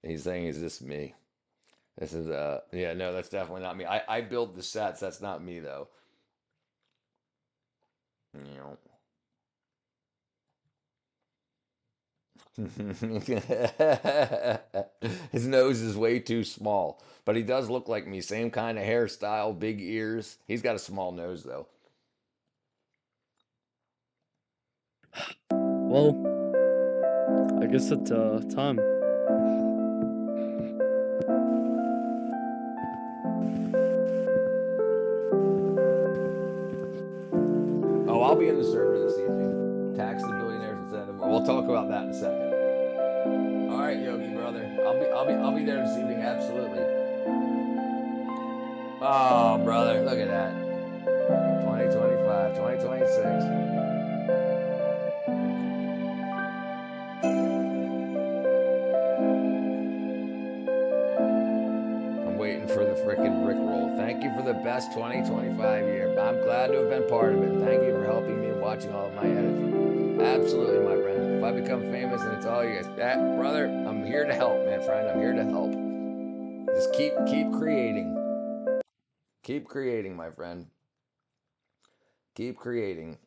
He's saying, is this me? This is yeah, no, that's definitely not me. I build the sets. That's not me though. You know. His nose is way too small, but he does look like me. Same kind of hairstyle, big ears. He's got a small nose though. Well, I guess it's time. Oh, I'll be in the server this evening. Tax the billionaires instead of. We'll talk about that in a second. All right, Yogi brother. I'll be there this evening. Absolutely. Oh, brother, look at that. 2025, 2026. I'm waiting for the frickin' Rickroll. Thank you for the best 2025 year. I'm glad to have been part of it. Thank you for helping me and watching all of my edits. Absolutely, my friend. If I become famous and it's all you guys, brother, I'm here to help, man, friend. I'm here to help. Just keep creating. Keep creating, my friend. Keep creating.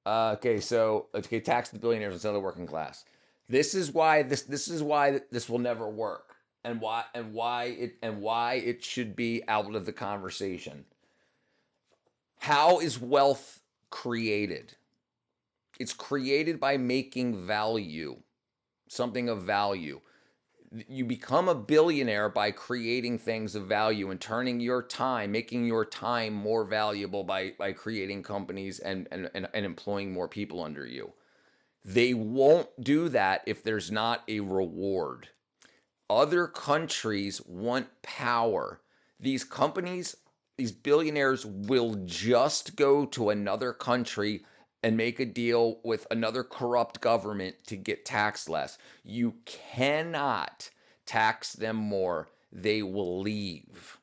Okay, so tax the billionaires instead of the working class. This is why this will never work, and why it should be out of the conversation. How is wealth created? It's created by making value, something of value. You become a billionaire by creating things of value and turning your time, making your time more valuable by creating companies and employing more people under you. They won't do that if there's not a reward. Other countries want power. These companies, these billionaires will just go to another country and make a deal with another corrupt government to get taxed less. You cannot tax them more. They will leave.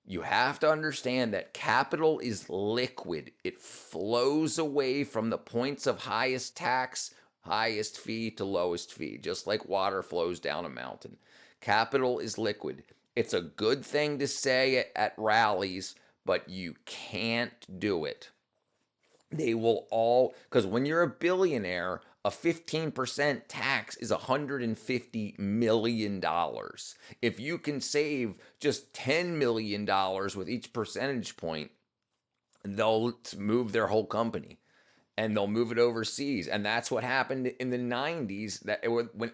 You have to understand that capital is liquid. It flows away from the points of highest tax, highest fee to lowest fee, just like water flows down a mountain. Capital is liquid. It's a good thing to say at rallies, but you can't do it. They will all, because when you're a billionaire, a 15% tax is $150 million. If you can save just $10 million with each percentage point, they'll move their whole company and they'll move it overseas. And that's what happened in the 90s, when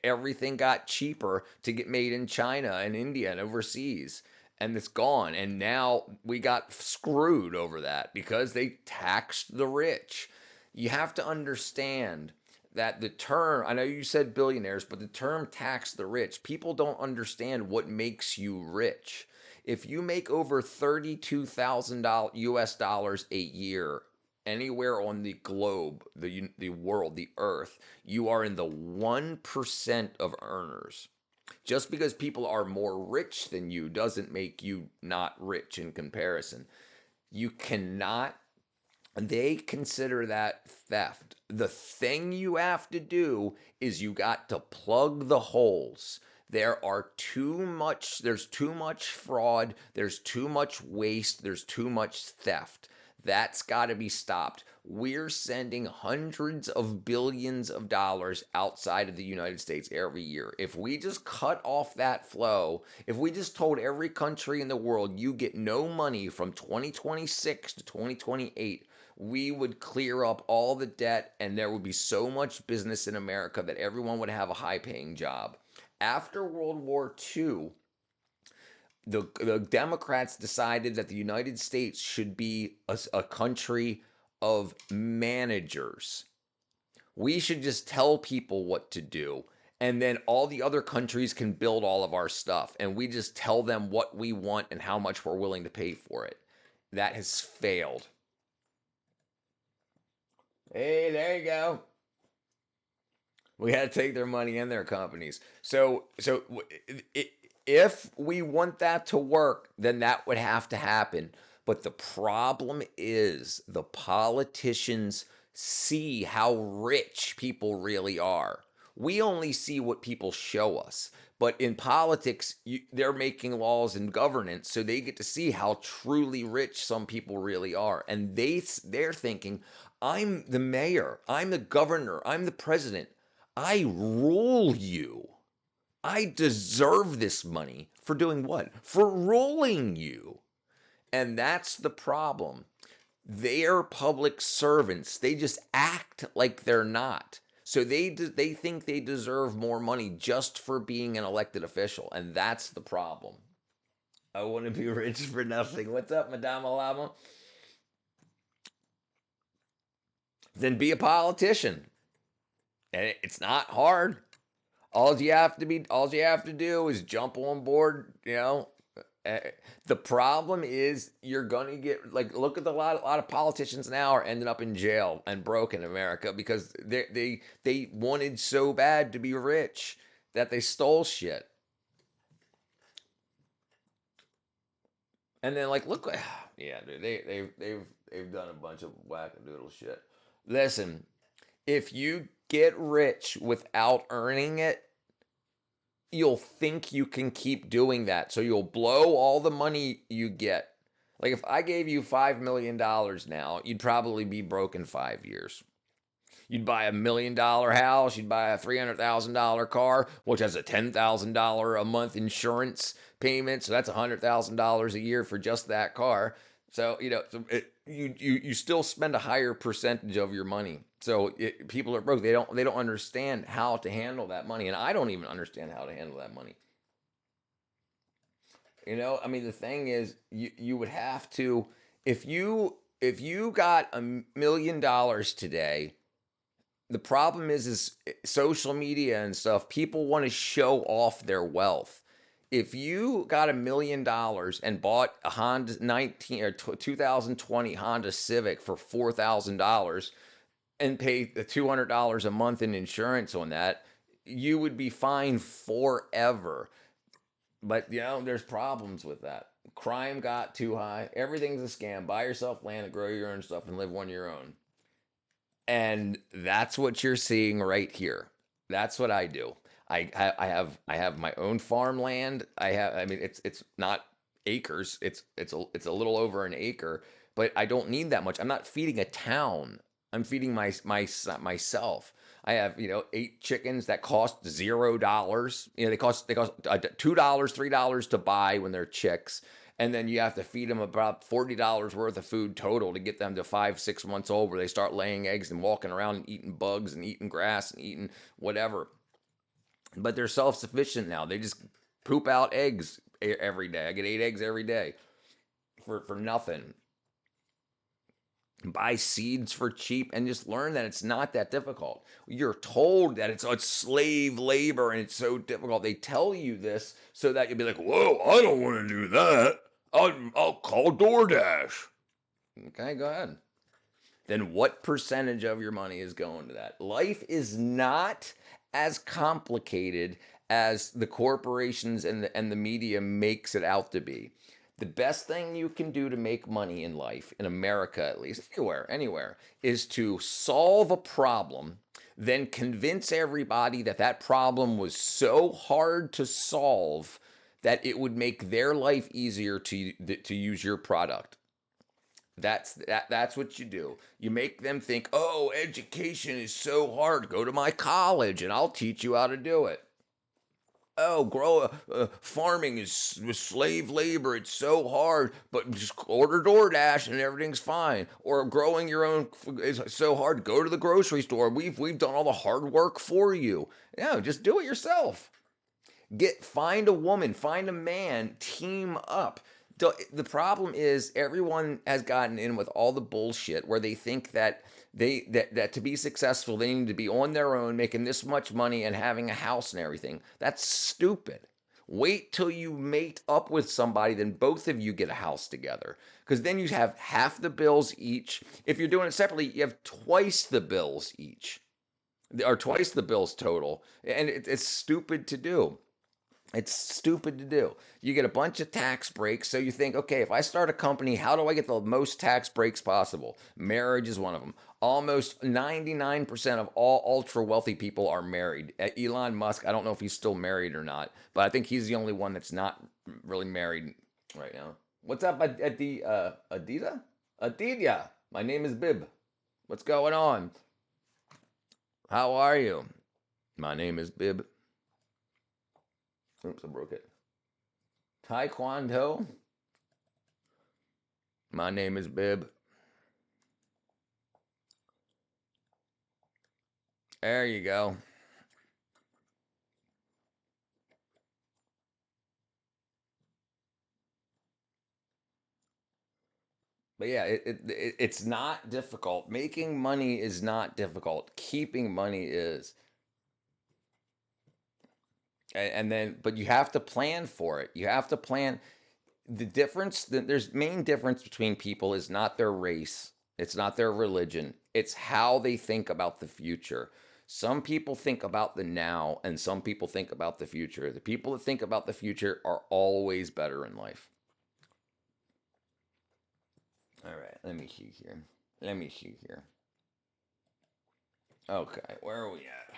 everything got cheaper to get made in China and India and overseas. And it's gone. And now we got screwed over that because they taxed the rich. You have to understand that the term, I know you said billionaires, but the term tax the rich, people don't understand what makes you rich. If you make over $32,000 US dollars a year anywhere on the globe, the world, the earth, you are in the 1% of earners. Just because people are more rich than you doesn't make you not rich in comparison. You cannot, they consider that theft. The thing you have to do is you got to plug the holes. There's too much fraud, there's too much waste, there's too much theft. That's got to be stopped. We're sending hundreds of billions of dollars outside of the United States every year. If we just cut off that flow, if we just told every country in the world you get no money from 2026 to 2028, we would clear up all the debt and there would be so much business in America that everyone would have a high-paying job. After World War II, the Democrats decided that the United States should be a country of managers. We should just tell people what to do, and then all the other countries can build all of our stuff, and we just tell them what we want and how much we're willing to pay for it. That has failed. Hey, there you go. We had to take their money and their companies. So if we want that to work, then that would have to happen. But the problem is the politicians see how rich people really are. We only see what people show us. But in politics, they're making laws and governance, so they get to see how truly rich some people really are. And they're thinking, I'm the mayor, I'm the governor, I'm the president. I rule you. I deserve this money for doing what? For ruling you. And that's the problem. They're public servants. They just act like they're not. So they think they deserve more money just for being an elected official, and that's the problem. I want to be rich for nothing. What's up, Madame Alama? Then be a politician, and it's not hard. All you have to do is jump on board. The problem is you're gonna get like look at a lot of politicians now are ending up in jail and broke in America because they wanted so bad to be rich that they stole shit. And then like look, yeah, dude, they've done a bunch of wackadoodle shit. Listen, if you get rich without earning it, you'll think you can keep doing that. So you'll blow all the money you get. Like if I gave you $5 million now, you'd probably be broke in 5 years. You'd buy $1 million house, you'd buy a $300,000 car, which has a $10,000 a month insurance payment. So that's $100,000 a year for just that car. So, you still spend a higher percentage of your money. So people are broke. They don't understand how to handle that money, and I don't even understand how to handle that money. I mean, the thing is, you would have to if you got $1 million today. The problem is social media and stuff. People want to show off their wealth. If you got $1 million and bought a Honda 2020 Honda Civic for $4,000 and paid the $200 a month in insurance on that, you would be fine forever. But there's problems with that. Crime got too high. Everything's a scam. Buy yourself land and grow your own stuff and live on your own. And that's what you're seeing right here. That's what I do. I have my own farmland. I mean it's not acres. It's a little over an acre, but I don't need that much. I'm not feeding a town. I'm feeding myself. I have 8 chickens that cost $0. They cost $2, $3 to buy when they're chicks. And then you have to feed them about $40 worth of food total to get them to 5-6 months old, where they start laying eggs and walking around and eating bugs and eating grass and eating whatever. But they're self-sufficient now. They just poop out eggs every day. I get 8 eggs every day for nothing. Buy seeds for cheap and just learn that it's not that difficult. You're told that it's slave labor and it's so difficult. They tell you this so that you'll be like, whoa, I don't want to do that. I'll call DoorDash. Okay, go ahead. Then what percentage of your money is going to that? Life is not as complicated as the corporations and the media makes it out to be. The best thing you can do to make money in life, in America at least, anywhere, is to solve a problem, then convince everybody that that problem was so hard to solve that it would make their life easier to use your product. That's what you do. You make them think, oh, education is so hard. Go to my college and I'll teach you how to do it. Oh, farming is slave labor. It's so hard, but just order DoorDash and everything's fine. Or growing your own is so hard. Go to the grocery store. We've done all the hard work for you. Yeah, just do it yourself. Find a woman, find a man, team up. The problem is everyone has gotten in with all the bullshit where they think that that to be successful they need to be on their own, making this much money and having a house and everything. That's stupid. Wait till you mate up with somebody, then both of you get a house together. Because then you have half the bills each. If you're doing it separately, you have twice the bills each. Or twice the bills total. And it's stupid to do. It's stupid to do. You get a bunch of tax breaks. So you think, okay, if I start a company, how do I get the most tax breaks possible? Marriage is one of them. Almost 99% of all ultra wealthy people are married. Elon Musk, I don't know if he's still married or not, but I think he's the only one that's not really married right now. What's up at the Adida? Adidia. My name is Bib. What's going on? How are you? My name is Bib. Oops, I broke it. Taekwondo. My name is Bib. There you go. But yeah, it's not difficult. Making money is not difficult. Keeping money is. And then, but you have to plan for it. You have to plan. The difference, there's main difference between people is not their race, it's not their religion, it's how they think about the future. Some people think about the now, and some people think about the future. The people that think about the future are always better in life. All right, let me see here. Let me see here. Okay, where are we at?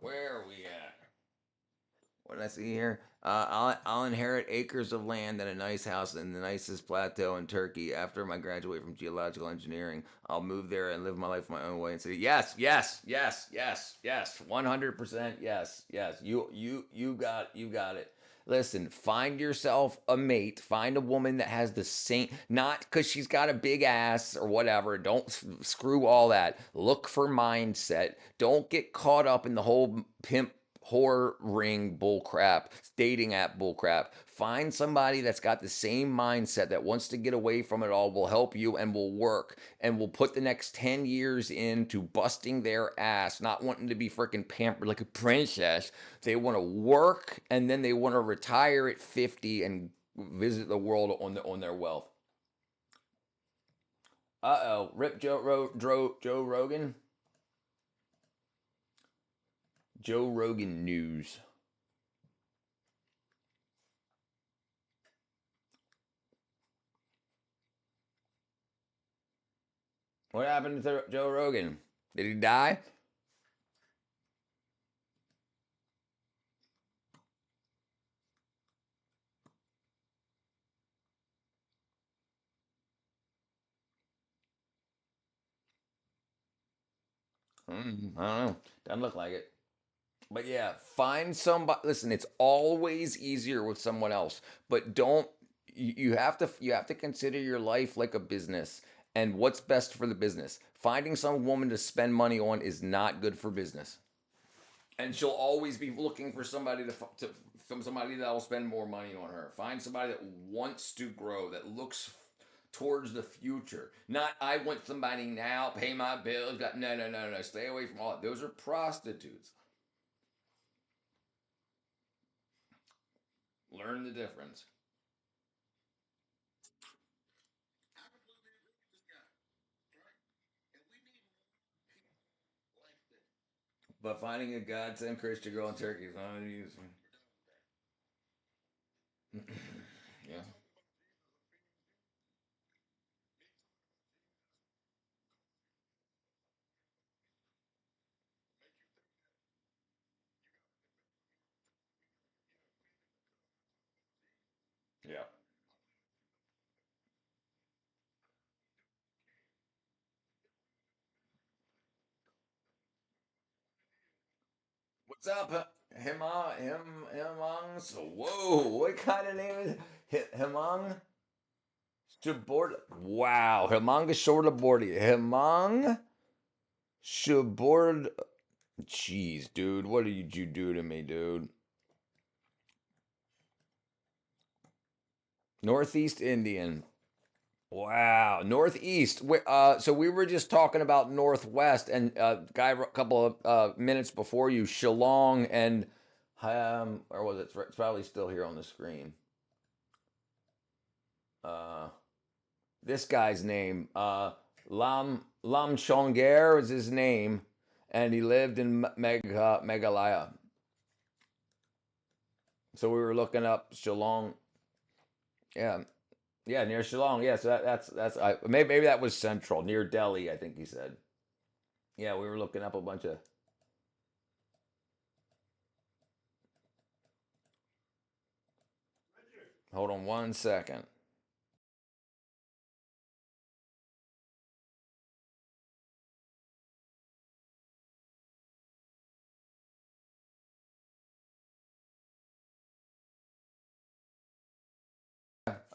Where are we at? What did I see here? I'll inherit acres of land and a nice house in the nicest plateau in Turkey. After I graduate from geological engineering, I'll move there and live my life my own way and say, yes, yes, yes, yes, yes, 100%, yes, yes. You got it. Listen, find yourself a mate. Find a woman that has the same, not because she's got a big ass or whatever. Don't screw all that. Look for mindset. Don't get caught up in the whole pimp whore ring bullcrap, dating app bullcrap. Find somebody that's got the same mindset that wants to get away from it all, will help you and will work and will put the next 10 years into busting their ass, not wanting to be freaking pampered like a princess. They want to work and then they want to retire at 50 and visit the world on their wealth. Uh-oh, rip Joe Rogan. Joe Rogan news. What happened to Joe Rogan? Did he die? I don't know. Doesn't look like it. But yeah, find somebody. Listen, it's always easier with someone else, but don't. You have to consider your life like a business and what's best for the business. Finding some woman to spend money on is not good for business, and she'll always be looking for somebody to from somebody that will spend more money on her. Find somebody that wants to grow, that looks towards the future. Not I want somebody now, pay my bills. No. Stay away from all that. Those are prostitutes. Learn the difference. But finding a godsend Christian girl in Turkey is not easy. Yeah. Yeah. What's up, Hemang? So, whoa, what kind of name is Hemang? Shabord. Wow, Hemang Shortabordi. Hemang Shabord. Jeez, dude, what did you do to me, dude? Northeast Indian. Wow, Northeast. So we were just talking about Northwest, and guy a couple of minutes before you, Shillong and or was it? It's probably still here on the screen. Uh, this guy's name, Lam Chonger is his name, and he lived in Meghalaya. So we were looking up Shillong. Yeah, yeah, near Shillong. Yeah, so maybe that was central, near Delhi. I think he said. Yeah, we were looking up a bunch of. Hold on one second.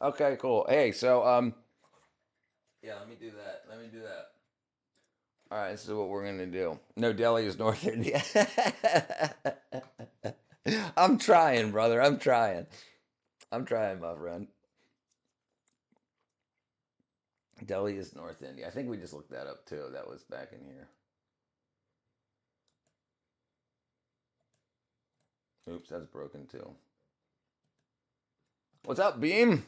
Okay, cool. Hey, so yeah, let me do that. Let me do that. All right, this is what we're gonna do. No, Delhi is North India. I'm trying, brother. I'm trying. I'm trying, my friend. Delhi is North India. I think we just looked that up too. That was back in here. Oops, that's broken too. What's up, Beam?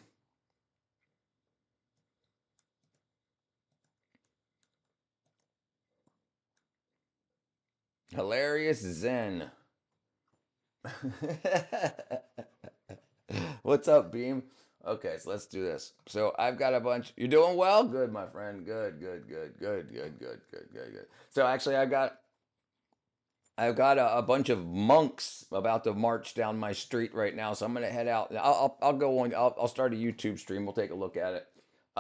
Hilarious Zen. What's up, Beam? Okay, so let's do this. So I've got a bunch. You're doing well? Good, my friend. Good, good, good, good, good, good, good, good, good. So actually, I've got a bunch of monks about to march down my street right now. So I'm gonna head out. I'll go on. I'll start a YouTube stream. We'll take a look at it.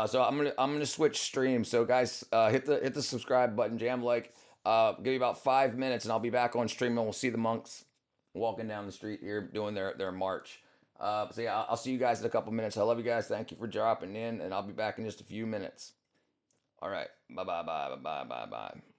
So I'm gonna switch streams. So guys, hit the subscribe button, jam like. Give me about 5 minutes, and I'll be back on stream, and we'll see the monks walking down the street here doing their march. So yeah, I'll see you guys in a couple minutes. I love you guys. Thank you for dropping in, and I'll be back in just a few minutes. All right. Bye bye bye bye bye bye bye.